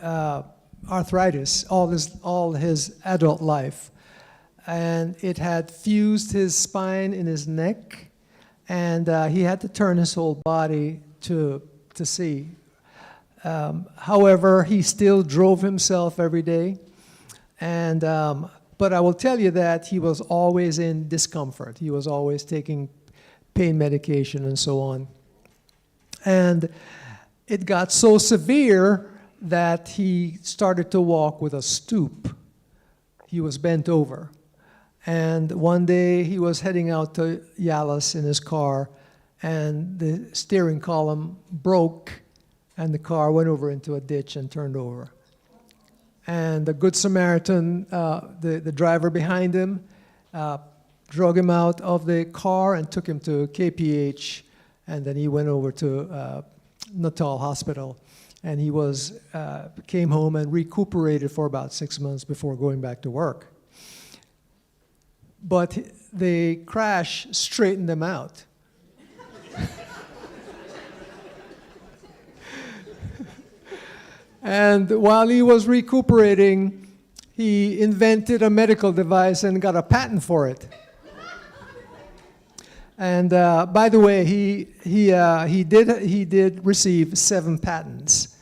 arthritis all his adult life, and it had fused his spine in his neck, and he had to turn his whole body to see. However, he still drove himself every day, and but I will tell you that he was always in discomfort. He was always taking pain medication and so on. And it got so severe that he started to walk with a stoop. He was bent over. And one day he was heading out to Yalis in his car, and the steering column broke, and the car went over into a ditch and turned over. And the Good Samaritan, the driver behind him, drug him out of the car and took him to KPH, and then he went over to Natal Hospital. And he came home and recuperated for about 6 months before going back to work. But the crash straightened him out. And while he was recuperating, he invented a medical device and got a patent for it. And by the way, he did receive 7 patents,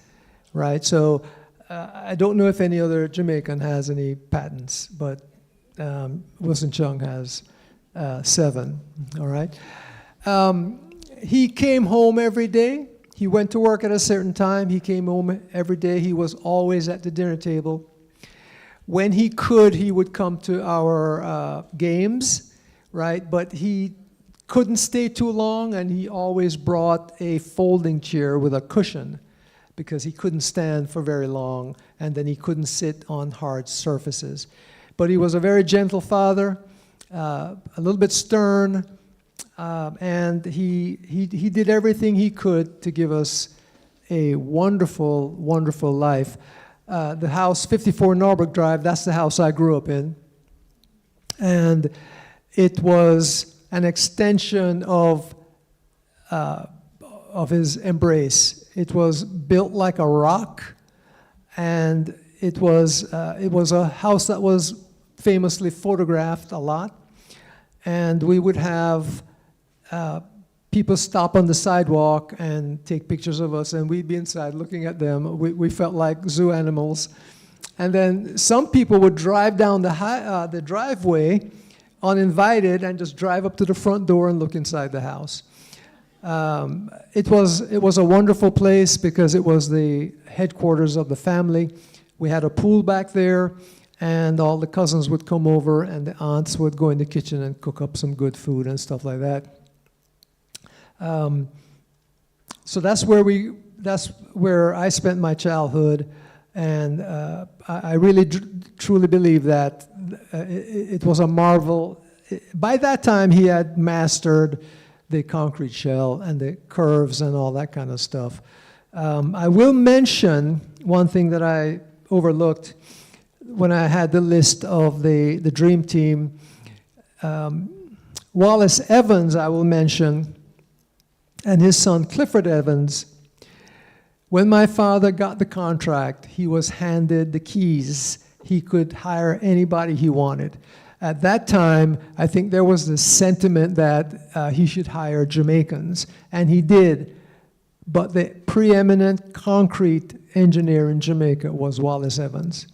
right? So I don't know if any other Jamaican has any patents, but Wilson Chong has 7. All right. He came home every day. He went to work at a certain time. He came home every day. He was always at the dinner table. When he could, he would come to our games, right? But he couldn't stay too long, and he always brought a folding chair with a cushion because he couldn't stand for very long, and then he couldn't sit on hard surfaces. But he was a very gentle father, a little bit stern, and he did everything he could to give us a wonderful, wonderful life. The house, 54 Norbrook Drive, that's the house I grew up in. And it was an extension of his embrace. It was built like a rock, and it was a house that was famously photographed a lot. And we would have people stop on the sidewalk and take pictures of us, and we'd be inside looking at them. We felt like zoo animals. And then some people would drive down the driveway uninvited and just drive up to the front door and look inside the house. It was a wonderful place because it was the headquarters of the family. We had a pool back there, and all the cousins would come over, and the aunts would go in the kitchen and cook up some good food and stuff like that. So that's where I spent my childhood, and I really truly believe that it was a marvel. By that time, he had mastered the concrete shell and the curves and all that kind of stuff. I will mention one thing that I overlooked when I had the list of the dream team. Wallace Evans, I will mention, and his son Clifford Evans. When my father got the contract, he was handed the keys. He could hire anybody he wanted. At that time, I think there was this sentiment that he should hire Jamaicans, and he did. But the preeminent concrete engineer in Jamaica was Wallace Evans.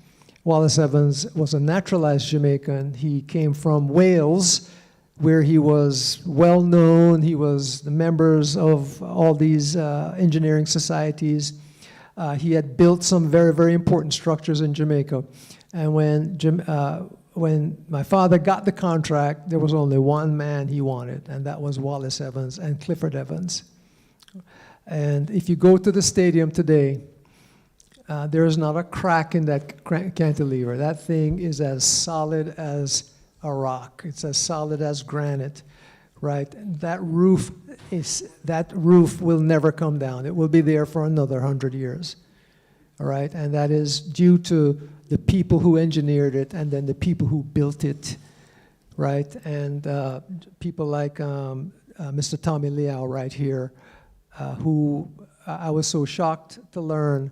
Wallace Evans was a naturalized Jamaican. He came from Wales, where he was well known. He was the members of all these engineering societies. He had built some very, very important structures in Jamaica. And when my father got the contract, there was only one man he wanted, and that was Wallace Evans and Clifford Evans. And if you go to the stadium today, there is not a crack in that cantilever. That thing is as solid as a rock. It's as solid as granite, right? That roof will never come down. It will be there for another 100 years, all right? And that is due to the people who engineered it and then the people who built it, right? And people like Mr. Tommy Liao right here, who I was so shocked to learn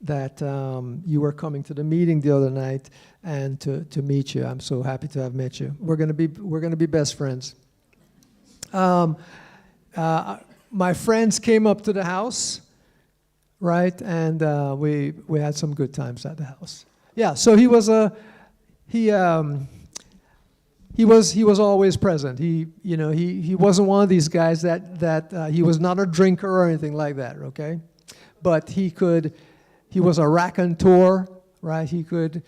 that you were coming to the meeting the other night and to meet you. I'm so happy to have met you. We're gonna be best friends. My friends came up to the house, right, and we had some good times at the house. Yeah, so he was always present. He wasn't one of these guys that he was not a drinker or anything like that. Okay, but he was a raconteur, right? He could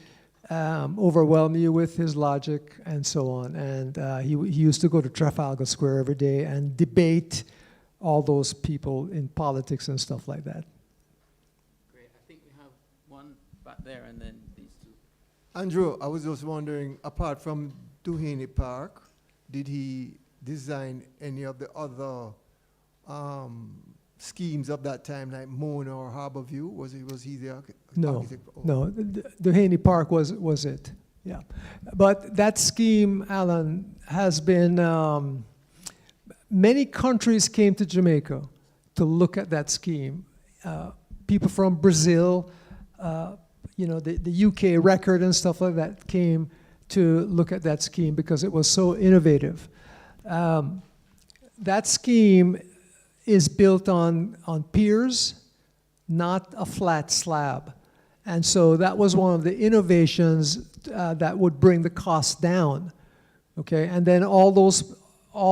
overwhelm you with his logic and so on. And he used to go to Trafalgar Square every day and debate all those people in politics and stuff like that. Great. I think we have one back there and then these two. Andrew, I was just wondering, apart from Duhaney Park, did he design any of the other schemes of that time, like Mona or Harborview? Was he the architect? No, Oh. no. The Haney Park was it. Yeah, but that scheme, Alan, has been. Many countries came to Jamaica to look at that scheme. People from Brazil, the UK record and stuff like that came to look at that scheme because it was so innovative. That scheme is built on piers, not a flat slab. And so that was one of the innovations that would bring the cost down. Okay, and then all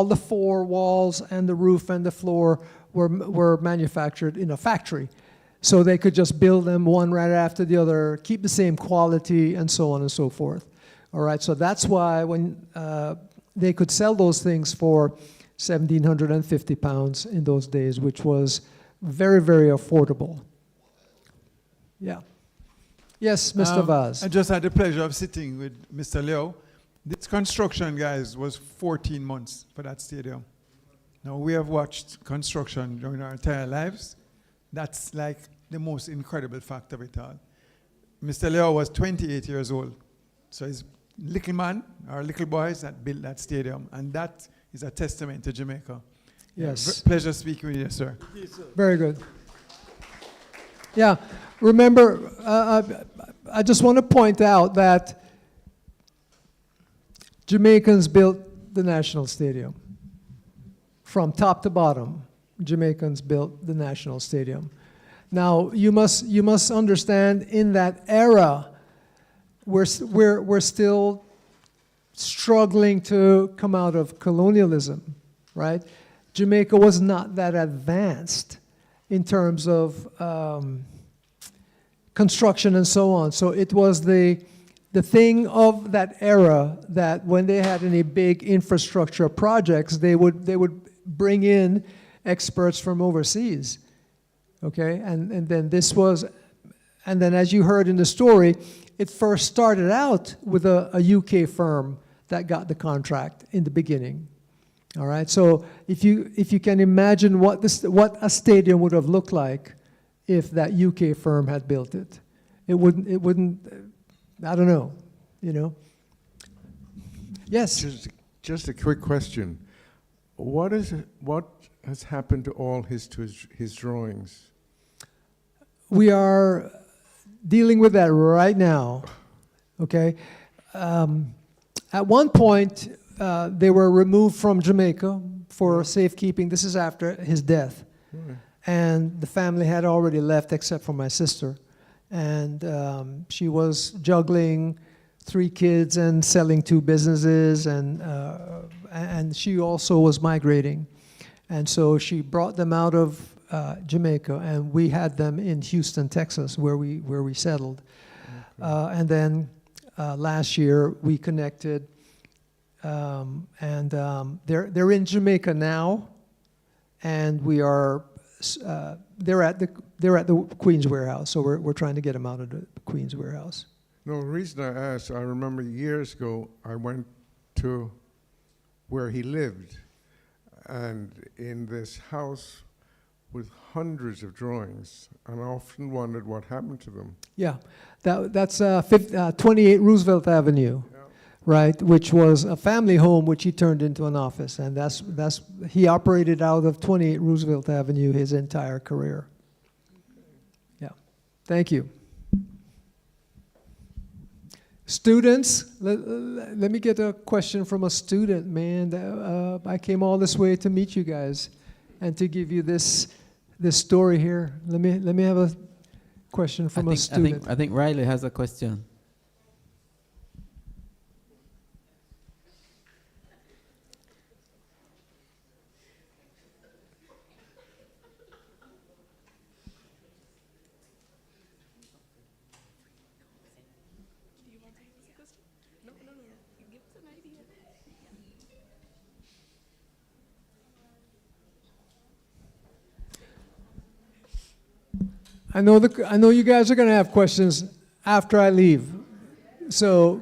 the four walls and the roof and the floor were manufactured in a factory. So they could just build them one right after the other, keep the same quality, and so on and so forth. All right, so that's why when they could sell those things for 1,750 pounds in those days, which was very, very affordable. Yeah. Yes, Mr. Vaz. I just had the pleasure of sitting with Mr. Leo. This construction, guys, was 14 months for that stadium. Now, we have watched construction during our entire lives. That's like the most incredible fact of it all. Mr. Leo was 28 years old. So he's little man, or little boys that built that stadium. And that is a testament to Jamaica. Yes. Pleasure speaking with you, sir. Very good. Yeah, remember, I just want to point out that Jamaicans built the National Stadium. From top to bottom, Jamaicans built the National Stadium. Now, you must understand, in that era, we're still struggling to come out of colonialism, right? Jamaica was not that advanced in terms of construction and so on. So it was the thing of that era that when they had any big infrastructure projects, they would bring in experts from overseas. Okay, and then this was, and then as you heard in the story, it first started out with a UK firm that got the contract in the beginning. All right, so if you can imagine what a stadium would have looked like if that UK firm had built it, it wouldn't. I don't know, you know. Yes. Just a quick question. What has happened to all his drawings? We are dealing with that right now. Okay. At one point, they were removed from Jamaica for safekeeping. This is after his death. And the family had already left except for my sister. And she was juggling 3 kids and selling 2 businesses, and she also was migrating. And so she brought them out of Jamaica, and we had them in Houston, Texas, where we settled. Okay. And then last year we connected, and they're in Jamaica now, and we are they're at the Queens warehouse. So we're trying to get them out of the Queens warehouse. No, the reason I asked, I remember years ago I went to where he lived, and in this house with hundreds of drawings, and I often wondered what happened to them. Yeah, that's 28 Roosevelt Avenue, yeah. Right, which was a family home which he turned into an office, and he operated out of 28 Roosevelt Avenue his entire career. Okay. Yeah. Thank you. Students, let me get a question from a student, man. I came all this way to meet you guys and to give you this story here. Let me have a question from a student. I think Riley has a question. I know you guys are going to have questions after I leave. So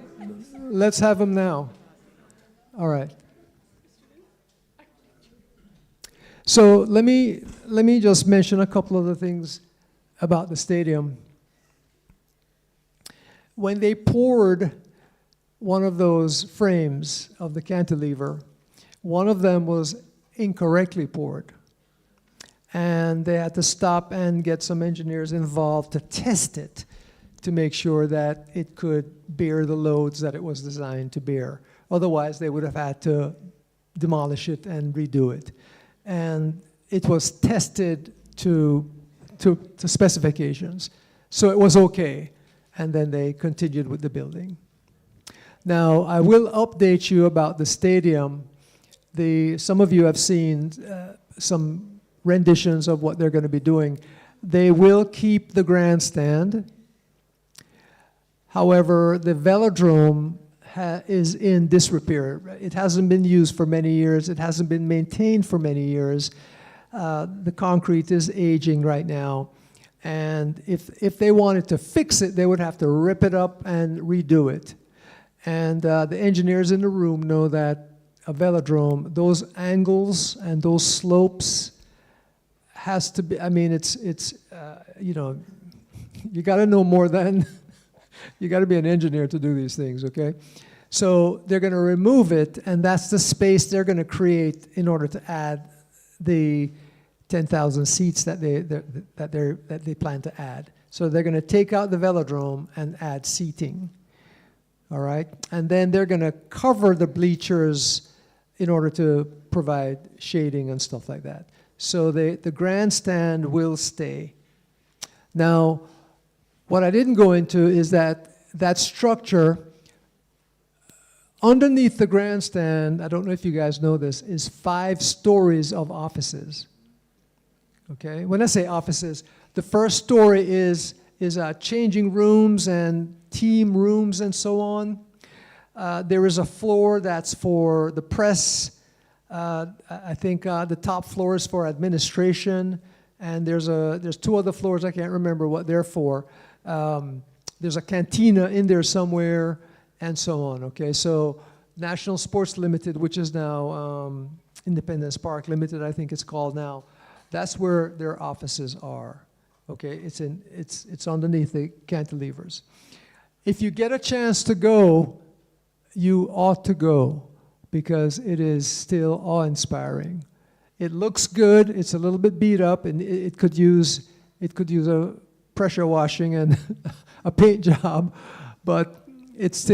let's have them now. All right. So let me just mention a couple of the things about the stadium. When they poured one of those frames of the cantilever, one of them was incorrectly poured. And they had to stop and get some engineers involved to test it to make sure that it could bear the loads that it was designed to bear. Otherwise, they would have had to demolish it and redo it. And it was tested to specifications. So it was okay. And then they continued with the building. Now, I will update you about the stadium. Some of you have seen some renditions of what they're going to be doing. They will keep the grandstand. However, the velodrome is in disrepair. It hasn't been used for many years. It hasn't been maintained for many years. The concrete is aging right now. And if they wanted to fix it, they would have to rip it up and redo it. And the engineers in the room know that a velodrome, those angles and those slopes has to be, I mean, it's you know, you got to know more than, you got to be an engineer to do these things, okay? So they're going to remove it, and that's the space they're going to create in order to add the 10,000 seats that they plan to add. So they're going to take out the velodrome and add seating, all right? And then they're going to cover the bleachers in order to provide shading and stuff like that. So the grandstand will stay. Now, what I didn't go into is that structure underneath the grandstand, I don't know if you guys know this, is 5 stories of offices. Okay? When I say offices, the first story is changing rooms and team rooms and so on. There is a floor that's for the press. I think the top floor is for administration, and there's 2 other floors. I can't remember what they're for. There's a cantina in there somewhere, and so on. Okay, so National Sports Limited, which is now Independence Park Limited, I think it's called now. That's where their offices are. Okay, it's underneath the cantilevers. If you get a chance to go, you ought to go, because it is still awe-inspiring. It looks good. It's a little bit beat up, and it could use a pressure washing and a paint job, but it's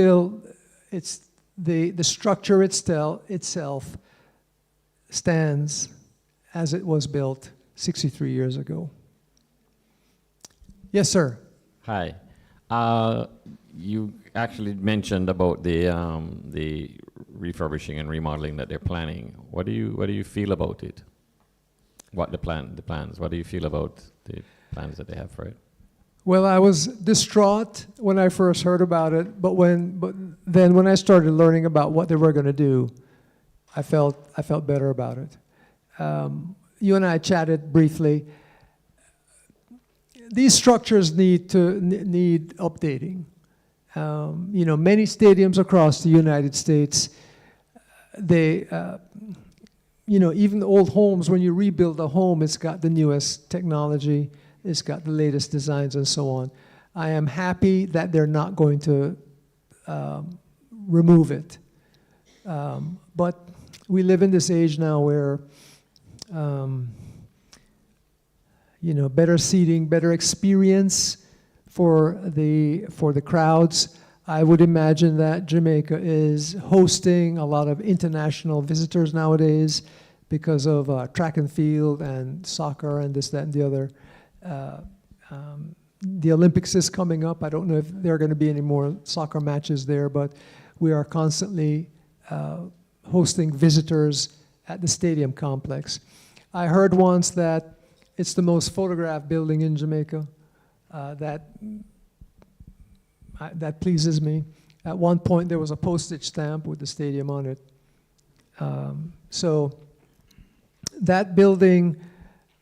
the structure itself stands as it was built 63 years ago. Yes, sir. Hi. You actually mentioned about the refurbishing and remodeling that they're planning. What do you feel about it? The plans. What do you feel about the plans that they have for it? Well, I was distraught when I first heard about it, but then when I started learning about what they were going to do, I felt better about it. You and I chatted briefly. These structures need updating. Many stadiums across the United States, even the old homes, when you rebuild a home, it's got the newest technology, it's got the latest designs and so on. I am happy that they're not going to remove it. But we live in this age now where, better seating, better experience for the crowds. I would imagine that Jamaica is hosting a lot of international visitors nowadays because of track and field and soccer and this, that, and the other. The Olympics is coming up. I don't know if there are going to be any more soccer matches there, but we are constantly hosting visitors at the stadium complex. I heard once that it's the most photographed building in Jamaica. That pleases me. At one point, there was a postage stamp with the stadium on it. So that building,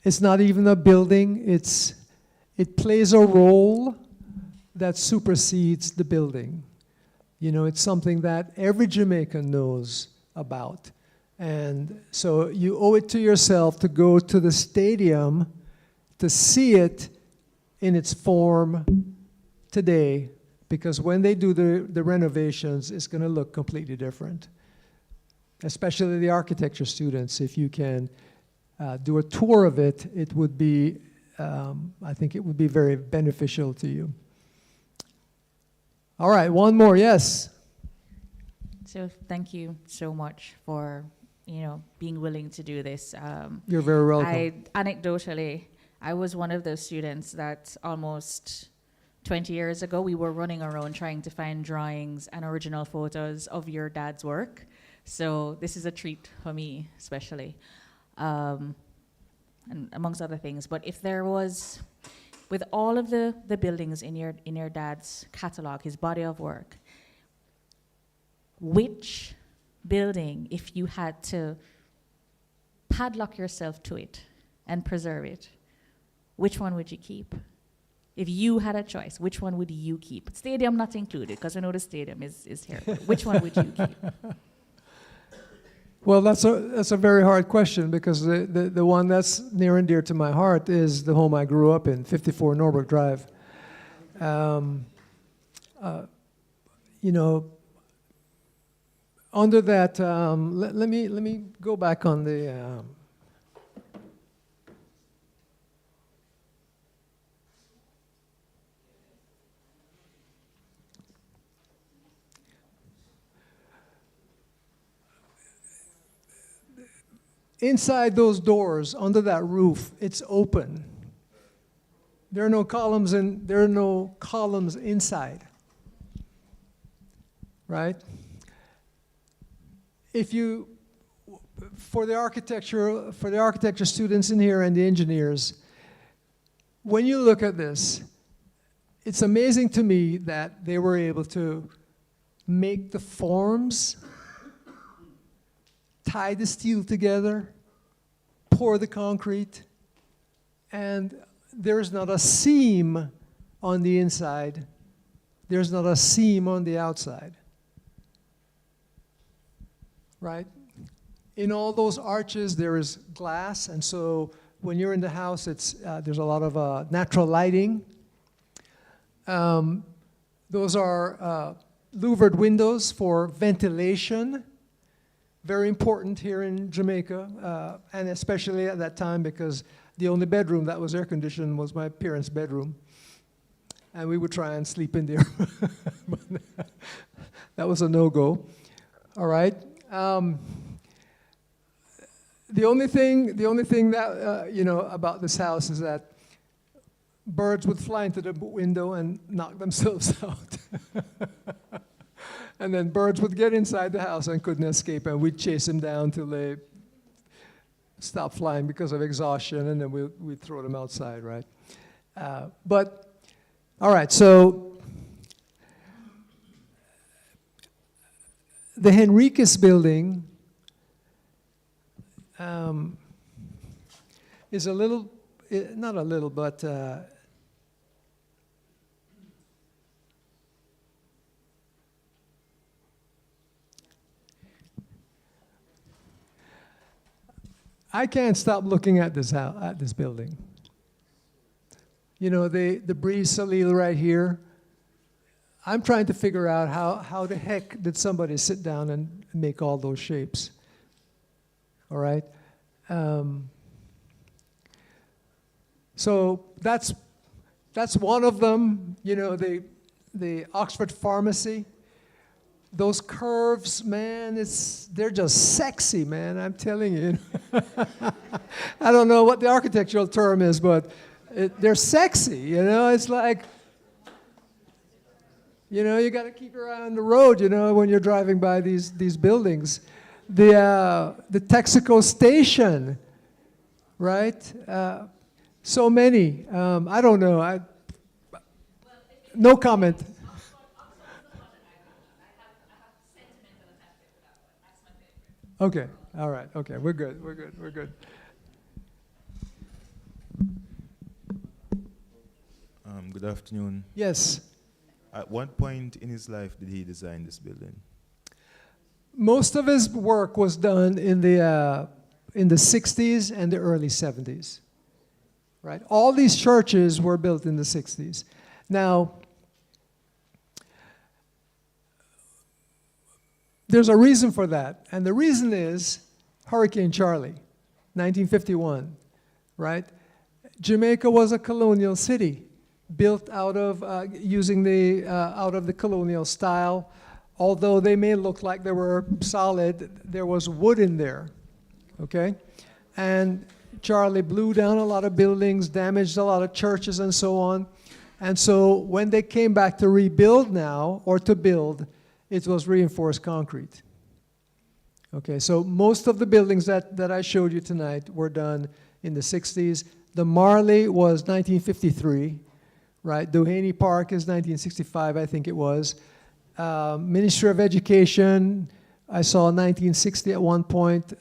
it's not even a building. It plays a role that supersedes the building. You know, it's something that every Jamaican knows about. And so you owe it to yourself to go to the stadium to see it in its form today, because when they do the renovations, it's going to look completely different. Especially the architecture students, if you can do a tour of it, it would be, I think it would be very beneficial to you. All right, one more, yes. So thank you so much for, being willing to do this. You're very welcome. Anecdotally, I was one of those students that almost 20 years ago, we were running around trying to find drawings and original photos of your dad's work. So this is a treat for me, especially, and amongst other things. But if there was, with all of the buildings in your dad's catalog, his body of work, which building, if you had to padlock yourself to it and preserve it, which one would you keep? If you had a choice, which one would you keep? Stadium not included, because I know the stadium is here. Which one would you keep? Well, that's a very hard question, because the one that's near and dear to my heart is the home I grew up in, 54 Norbrook Drive. Under that, let me go back on the. Inside those doors, under that roof, it's open. There are no columns inside. Right? If you, for the architecture students in here and the engineers, when you look at this, it's amazing to me that they were able to make the forms, tie the steel together, pour the concrete, and there's not a seam on the inside. There's not a seam on the outside. Right? In all those arches, there is glass, and so when you're in the house, there's a lot of natural lighting. Those are louvered windows for ventilation. Very important here in Jamaica, and especially at that time, because the only bedroom that was air conditioned was my parents' bedroom. And we would try and sleep in there. That was a no-go. All right. The only thing that, about this house is that birds would fly into the window and knock themselves out. And then birds would get inside the house and couldn't escape, and we'd chase them down till they stopped flying because of exhaustion, and then we'd throw them outside, right? But, all right, so the Henriquez building is a little, not a little, but I can't stop looking at this house, at this building. You know, the Breeze Salil right here. I'm trying to figure out how the heck did somebody sit down and make all those shapes. All right? So that's That's one of them. You know, the Oxford Pharmacy. Those curves, man, they're just sexy, man, I'm telling you. I don't know what the architectural term is, but they're sexy, you know? It's like, you know, you got to keep your eye on the road, you know, when you're driving by these buildings. The Texaco Station, right? So many. I don't know. No comment. Okay, all right, okay, we're good. Good afternoon. Yes, At what point in his life did he design this building? most of his work was done in the 60s and the early 70s, right? All these churches were built in the 60s. Now, there's a reason for that, and the reason is Hurricane Charlie, 1951, right? Jamaica was a colonial city, built out of using out of the colonial style. Although they may look like they were solid, there was wood in there, okay? And Charlie blew down a lot of buildings, damaged a lot of churches and so on. And so when they came back to rebuild now, or to build, it was reinforced concrete. Okay, so most of the buildings that I showed you tonight were done in the 60s. The Marley was 1953, right? Duhaney Park is 1965, I think it was. Ministry of Education, I saw 1960 at one point.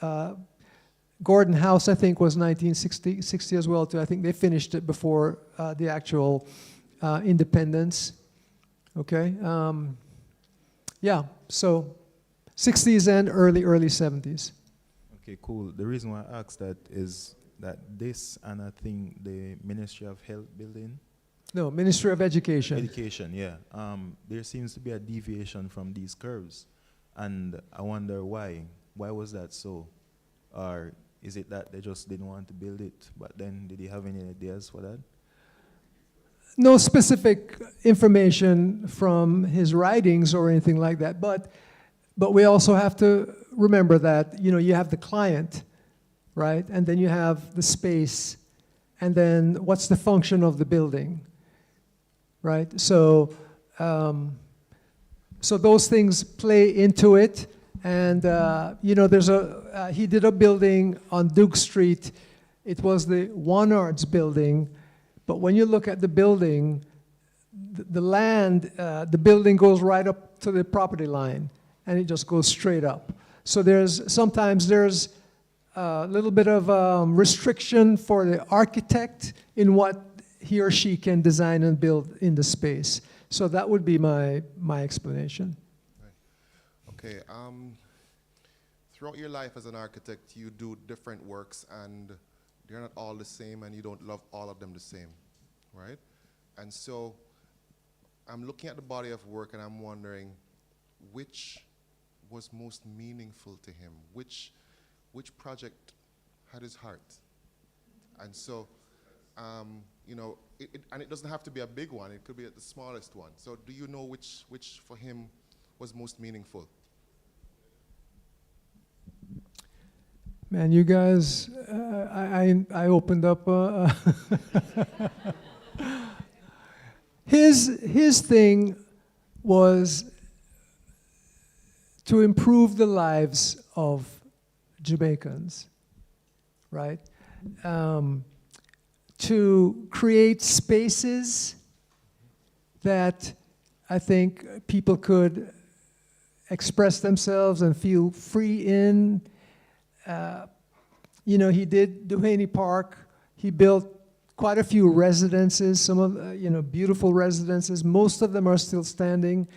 Gordon House, I think, was 1960 as well, too. I think they finished it before the actual independence. Okay? Yeah, so 60s and early 70s. Okay, cool. The reason why I asked that is that this and I think the Ministry of Health building. No, Ministry of Education. Education, yeah. There seems to be a deviation from these curves. And I wonder why. Why was that so? Or is it that they just didn't want to build it? But then did he have any ideas for that? No specific information from his writings or anything like that, but we also have to remember that, you know, you have the client, right? And then you have the space, and then what's the function of the building, right? So, so those things play into it, and you know, he did a building on Duke Street. It was the One Arts building. But when you look at the building, the land, the building goes right up to the property line, and it just goes straight up. So sometimes there's a little bit of restriction for the architect in what he or she can design and build in the space. So that would be my explanation. Right. Okay. Throughout your life as an architect, you do different works, and they're not all the same, and you don't love all of them the same, right? And so I'm looking at the body of work, and I'm wondering which was most meaningful to him, which project had his heart. And so, you know, and it doesn't have to be a big one, it could be the smallest one. So do you know which for him was most meaningful? Man, you guys, I opened up his thing was to improve the lives of Jamaicans, right? To create spaces that I think people could express themselves and feel free in. You know, he did Duhaney Park. He built quite a few residences, some of, you know, beautiful residences. Most of them are still standing.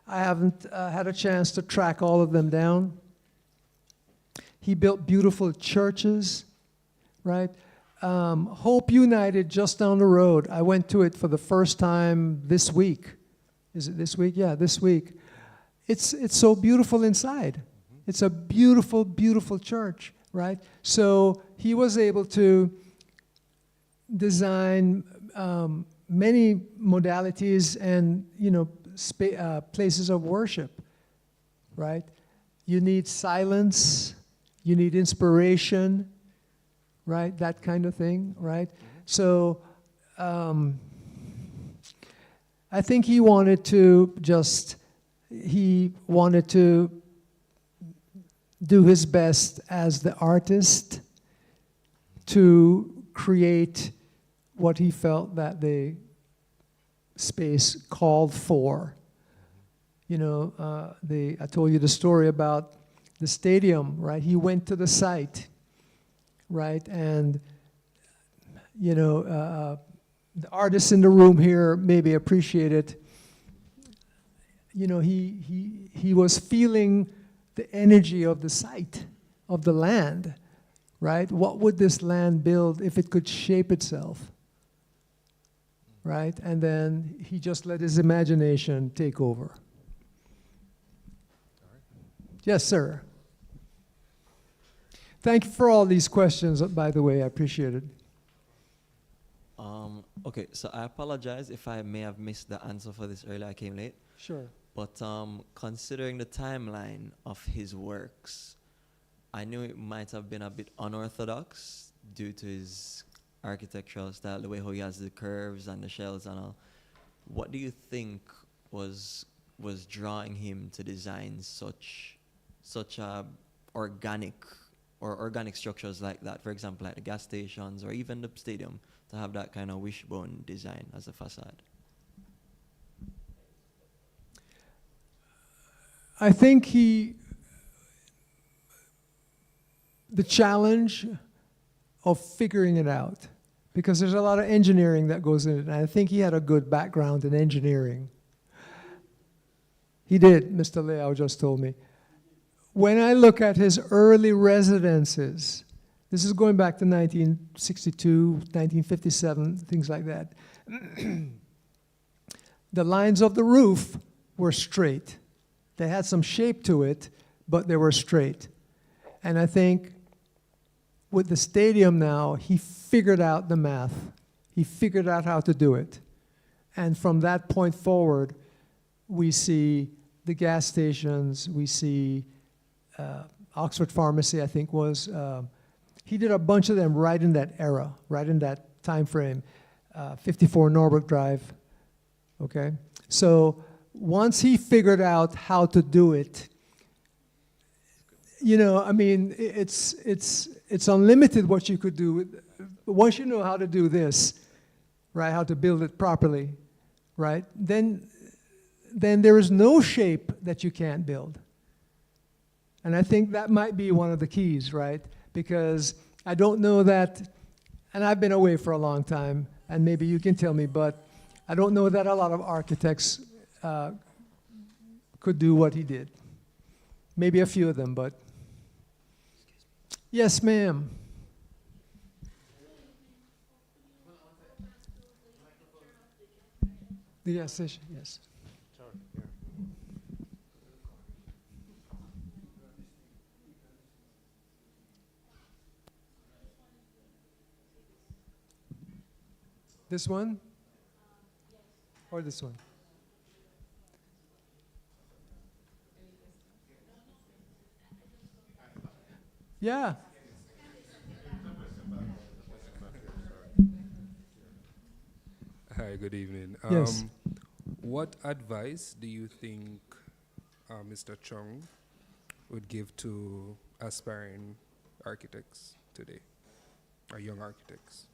I haven't had a chance to track all of them down. He built beautiful churches, right? Hope United just down the road. I went to it for the first time this week. Is it this week? Yeah, this week. It's so beautiful inside. It's a beautiful, beautiful church, right? So he was able to design many modalities and, places of worship, right? You need silence, you need inspiration, right? That kind of thing, right? So I think he wanted to do his best as the artist to create what he felt that the space called for. I told you the story about the stadium, right? He went to the site, right? And, the artists in the room here maybe appreciate it. He was feeling the energy of the site, of the land, right? What would this land build if it could shape itself, right? And then he just let his imagination take over. Yes, sir. Thank you for all these questions, by the way. I appreciate it. Okay, so I apologize if I may have missed the answer for this earlier. I came late. Sure. But considering the timeline of his works, I knew it might have been a bit unorthodox due to his architectural style, the way how he has the curves and the shells and all. What do you think was drawing him to design such organic structures like that? For example, like the gas stations or even the stadium, to have that kind of wishbone design as a facade. I think the challenge of figuring it out, because there's a lot of engineering that goes in it, and I think he had a good background in engineering. He did, Mr. Leao just told me. When I look at his early residences, this is going back to 1962, 1957, things like that. The lines of the roof were straight. They had some shape to it, but they were straight. And I think with the stadium now, he figured out the math. He figured out how to do it. And from that point forward, we see the gas stations, we see Oxford Pharmacy, I think was, he did a bunch of them right in that era, right in that time frame, 54 Norbrook Drive, okay? So once he figured out how to do it, it's unlimited what you could do. Once you know how to do this, right, how to build it properly, right, then there is no shape that you can't build. And I think that might be one of the keys, right? Because I don't know that, and I've been away for a long time, and maybe you can tell me, but I don't know that a lot of architects could do what he did. Maybe a few of them, but. Yes, ma'am. The gas station, yes. This one? Or this one? Yeah. Hi, good evening. Yes. What advice do you think Mr. Chong would give to aspiring architects today, or young architects?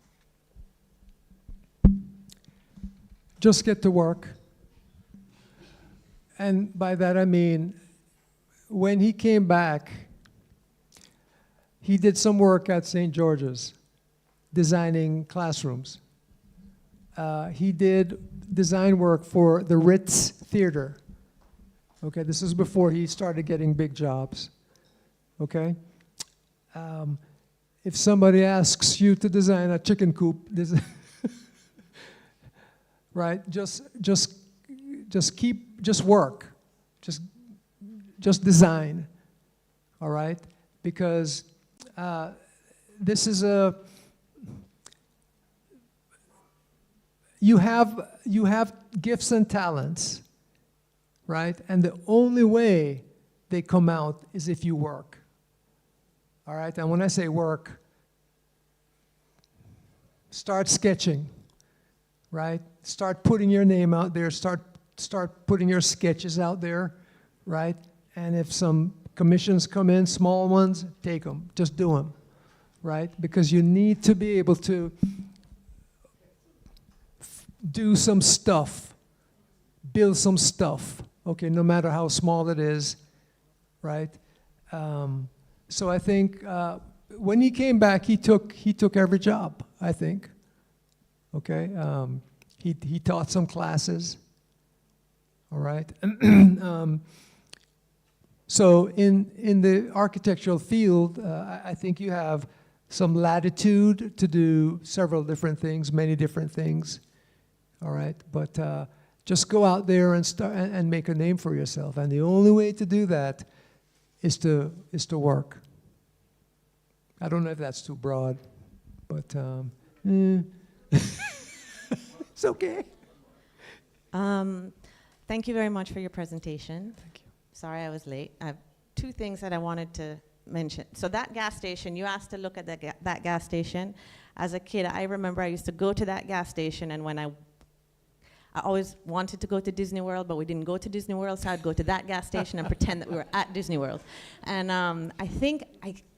Just get to work. And by that I mean, when he came back, he did some work at St. George's, designing classrooms. He did design work for the Ritz Theater. Okay, this is before he started getting big jobs. Okay? If somebody asks you to design a chicken coop, right? Just work. Just design. All right? Because this is you have gifts and talents, right? And the only way they come out is if you work. All right? And when I say work, start sketching, right? Start putting your name out there. Start putting your sketches out there, right? And if some commissions come in, small ones, take them. Just do them, right? Because you need to be able to do some stuff, build some stuff, okay, no matter how small it is, right? So I think when he came back, he took every job, I think, okay? He taught some classes, all right? So in the architectural field, I think you have some latitude to do several different things, many different things. All right, but just go out there and start and make a name for yourself. And the only way to do that is to work. I don't know if that's too broad, but it's okay. Thank you very much for your presentation. Thank you. Sorry I was late. I have two things that I wanted to mention. So that gas station, you asked to look at that gas station. As a kid, I remember I used to go to that gas station, and when I always wanted to go to Disney World, but we didn't go to Disney World, so I'd go to that gas station and pretend that we were at Disney World. And I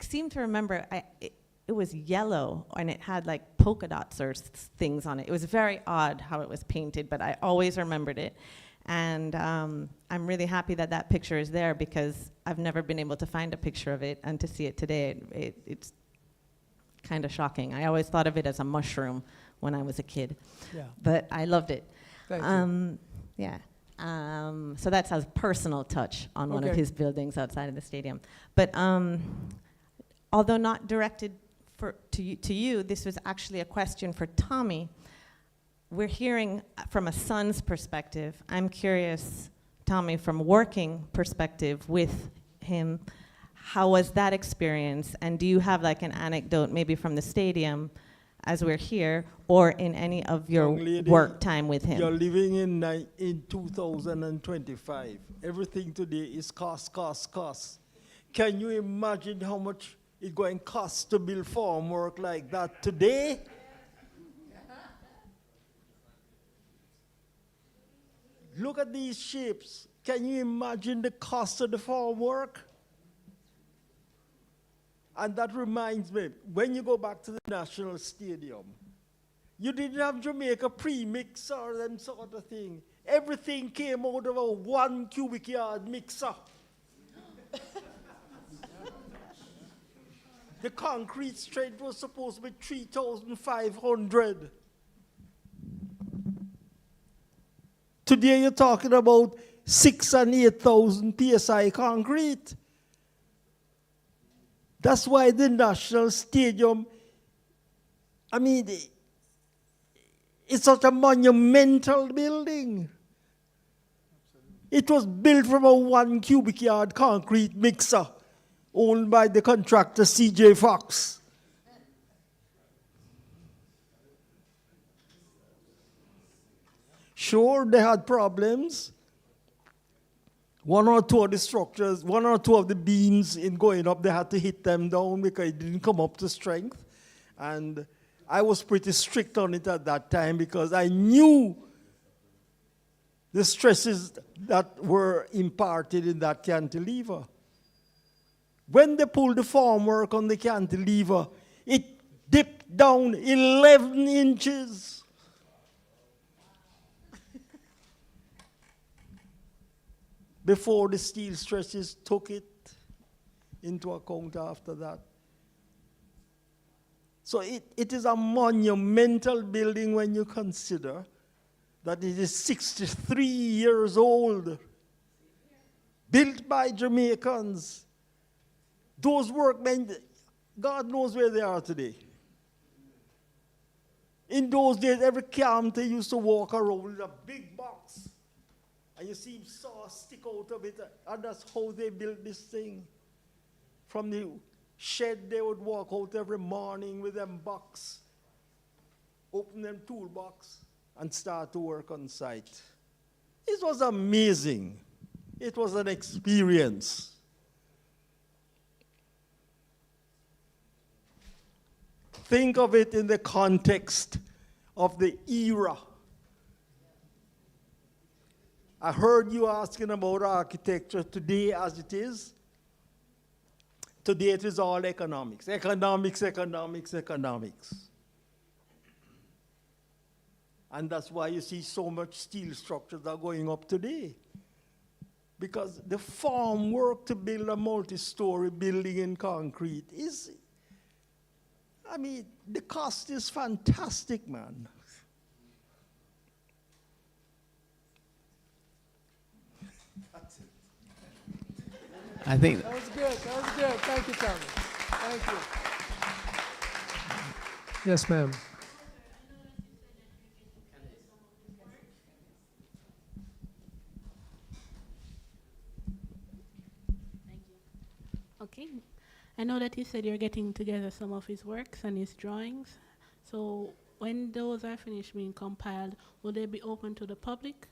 seem to remember, it was yellow, and it had like polka dots or things on it. It was very odd how it was painted, but I always remembered it. And I'm really happy that that picture is there, because I've never been able to find a picture of it, and to see it today, it's kind of shocking. I always thought of it as a mushroom when I was a kid, Yeah. but I loved it. Thank you. Yeah. So that's a personal touch on one of Okay. his buildings outside of the stadium. But although not directed to you, this was actually a question for Tommy. We're hearing from a son's perspective. I'm curious, Tommy, from working perspective with him, how was that experience? And do you have like an anecdote maybe from the stadium as we're here, or in any of your work time with him? You're living in 2025. Everything today is cost. Can you imagine how much it's going to cost to build formwork like that today? Look at these shapes. Can you imagine the cost of the formwork? And that reminds me, when you go back to the National Stadium, you didn't have Jamaica pre-mix or them sort of thing. Everything came out of a 1 cubic yard mixer. The concrete strength was supposed to be 3,500. Today you're talking about 6,000 and 8,000 PSI concrete. That's why the National Stadium, I mean, it's such a monumental building. It was built from a 1 cubic yard concrete mixer owned by the contractor C.J. Fox. Sure, they had problems. One or two of the structures, one or two of the beams in going up, they had to hit them down because it didn't come up to strength. And I was pretty strict on it at that time because I knew the stresses that were imparted in that cantilever. When they pulled the formwork on the cantilever, it dipped down 11 inches. Before the steel stresses took it into account after that. So it is a monumental building when you consider that it is 63 years old, built by Jamaicans. Those workmen, God knows where they are today. In those days, every counter used to walk around with a big box. And you see saw stick out of it, and that's how they built this thing. From the shed, they would walk out every morning with them box, open them toolbox, and start to work on site. It was amazing. It was an experience. Think of it in the context of the era. I heard you asking about architecture today as it is. Today it is all economics. Economics, economics, economics. And that's why you see so much steel structures are going up today. Because the farm work to build a multi-story building in concrete is, I mean, the cost is fantastic, man. That's it. I think That was good. That was good. Thank you, Tommy. Thank you. Yes, ma'am. Okay. I know that you said you're getting together some of his works and his drawings. So when those are finished being compiled, will they be open to the public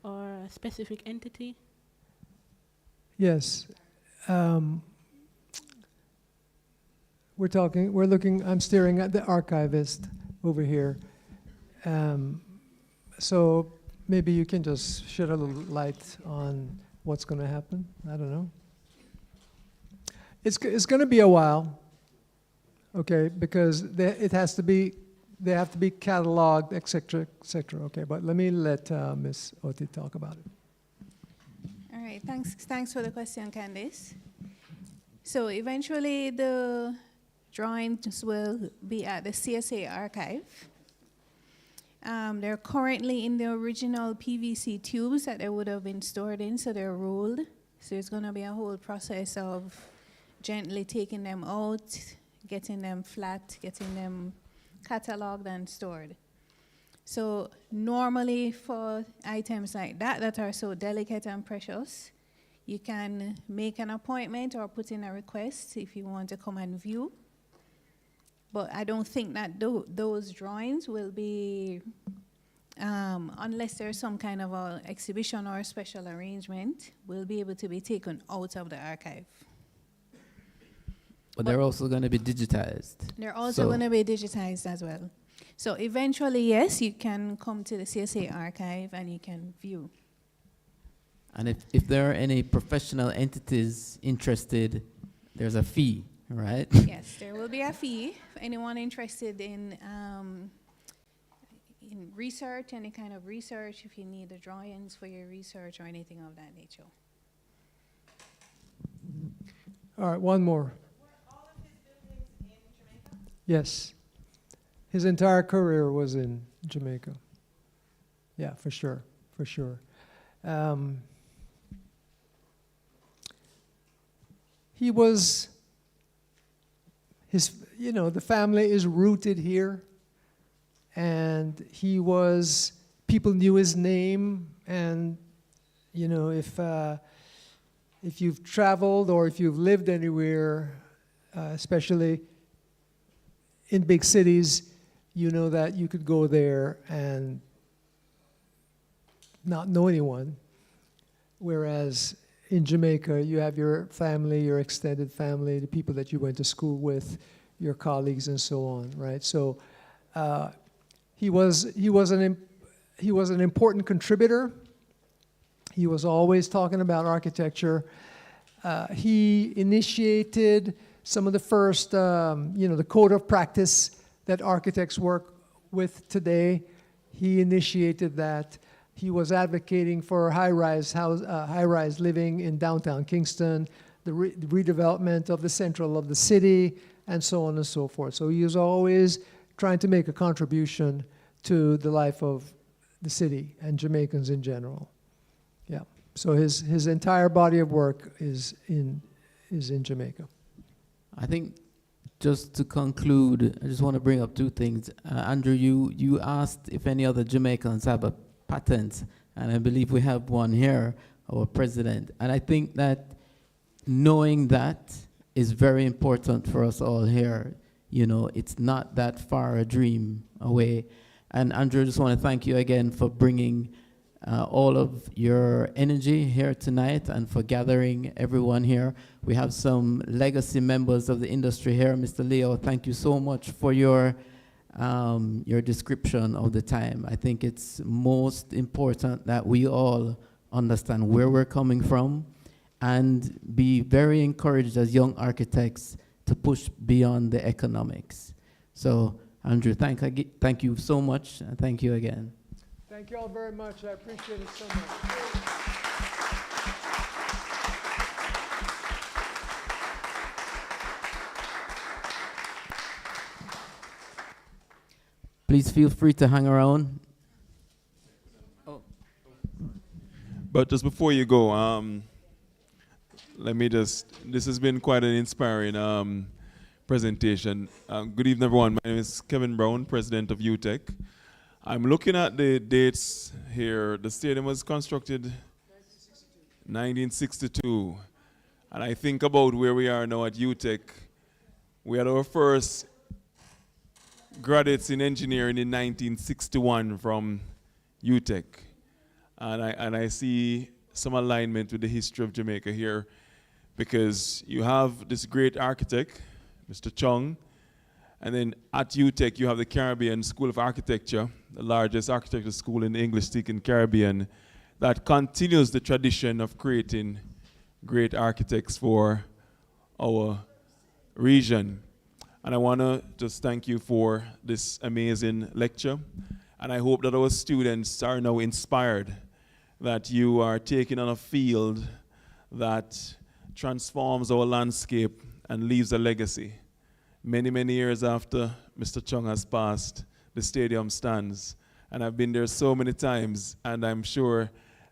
or a specific entity? Yes. We're looking, I'm staring at the archivist over here. So maybe you can just shed a little light on what's going to happen. I don't know. It's going to be a while, okay, because they have to be cataloged, et cetera, okay. But let Ms. Oti talk about it. All right, thanks for the question, Candice. So eventually the drawings will be at the CSA archive. They're currently in the original PVC tubes that they would have been stored in, so they're rolled. So it's going to be a whole process of gently taking them out, getting them flat, getting them cataloged and stored. So normally for items like that are so delicate and precious, you can make an appointment or put in a request if you want to come and view. But I don't think that those drawings will be, unless there's some kind of a exhibition or a special arrangement, will be able to be taken out of the archive. But they're also going to be digitized. They're also going to be digitized as well. So eventually, yes, you can come to the CSA archive and you can view. And if there are any professional entities interested, there's a fee, right? Yes, there will be a fee for anyone interested in research, any kind of research, if you need the drawings for your research or anything of that nature. All right, one more. Yes. His entire career was in Jamaica. Yeah, for sure, for sure. He was, the family is rooted here, and he was, people knew his name, and, if you've traveled or if you've lived anywhere, especially in big cities, you know that you could go there and not know anyone. Whereas in Jamaica, you have your family, your extended family, the people that you went to school with, your colleagues, and so on, right? So he was an important contributor. He was always talking about architecture. He initiated some of the first, the code of practice that architects work with today. He initiated that. He was advocating for high-rise living in downtown Kingston, the redevelopment of the central of the city, and so on and so forth. So he was always trying to make a contribution to the life of the city and Jamaicans in general. Yeah. So his entire body of work is in Jamaica. I think just to conclude, I just want to bring up two things. Andrew, you asked if any other Jamaicans have a patent, and I believe we have one here, our president. And I think that knowing that is very important for us all here. It's not that far a dream away. And Andrew, I just want to thank you again for bringing all of your energy here tonight and for gathering everyone here. We have some legacy members of the industry here. Mr. Leo, thank you so much for your description of the time. I think it's most important that we all understand where we're coming from and be very encouraged as young architects to push beyond the economics. So, Andrew, thank you so much, and thank you again. Thank you all very much. I appreciate it so much. Please feel free to hang around. But just before you go, this has been quite an inspiring presentation. Good evening, everyone. My name is Kevin Brown, president of UTEC. I'm looking at the dates here. The stadium was constructed 1962. And I think about where we are now at UTEC. We had our first graduates in engineering in 1961 from UTEC. And I see some alignment with the history of Jamaica here, because you have this great architect, Mr. Chong, and then at UTEC you have the Caribbean School of Architecture, the largest architecture school in the English-speaking Caribbean, that continues the tradition of creating great architects for our region. And I want to just thank you for this amazing lecture. And I hope that our students are now inspired, that you are taking on a field that transforms our landscape and leaves a legacy. Many, many years after Mr. Chong has passed, the stadium stands. And I've been there so many times, and I'm sure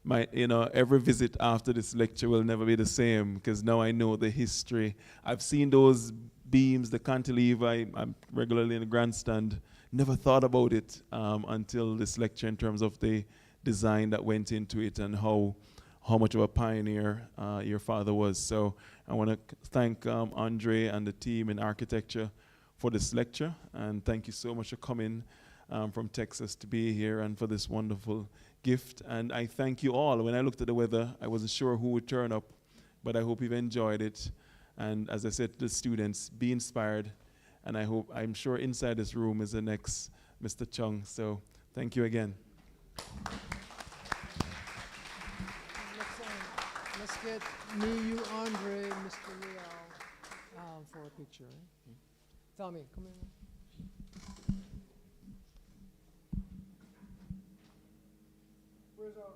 every visit after this lecture will never be the same, because now I know the history. I've seen those beams, the cantilever. I'm regularly in the grandstand. Never thought about it until this lecture, in terms of the design that went into it and how much of a pioneer your father was. So I want to thank Andre and the team in architecture for this lecture, and thank you so much for coming from Texas to be here and for this wonderful gift. And I thank you all. When I looked at the weather, I wasn't sure who would turn up, but I hope you've enjoyed it. And as I said to the students, be inspired. And I'm sure inside this room is the next Mr. Chong. So thank you again. Let's get me, you, Andre, Mr. Leo for a picture. Right? Tommy, come in. Where's our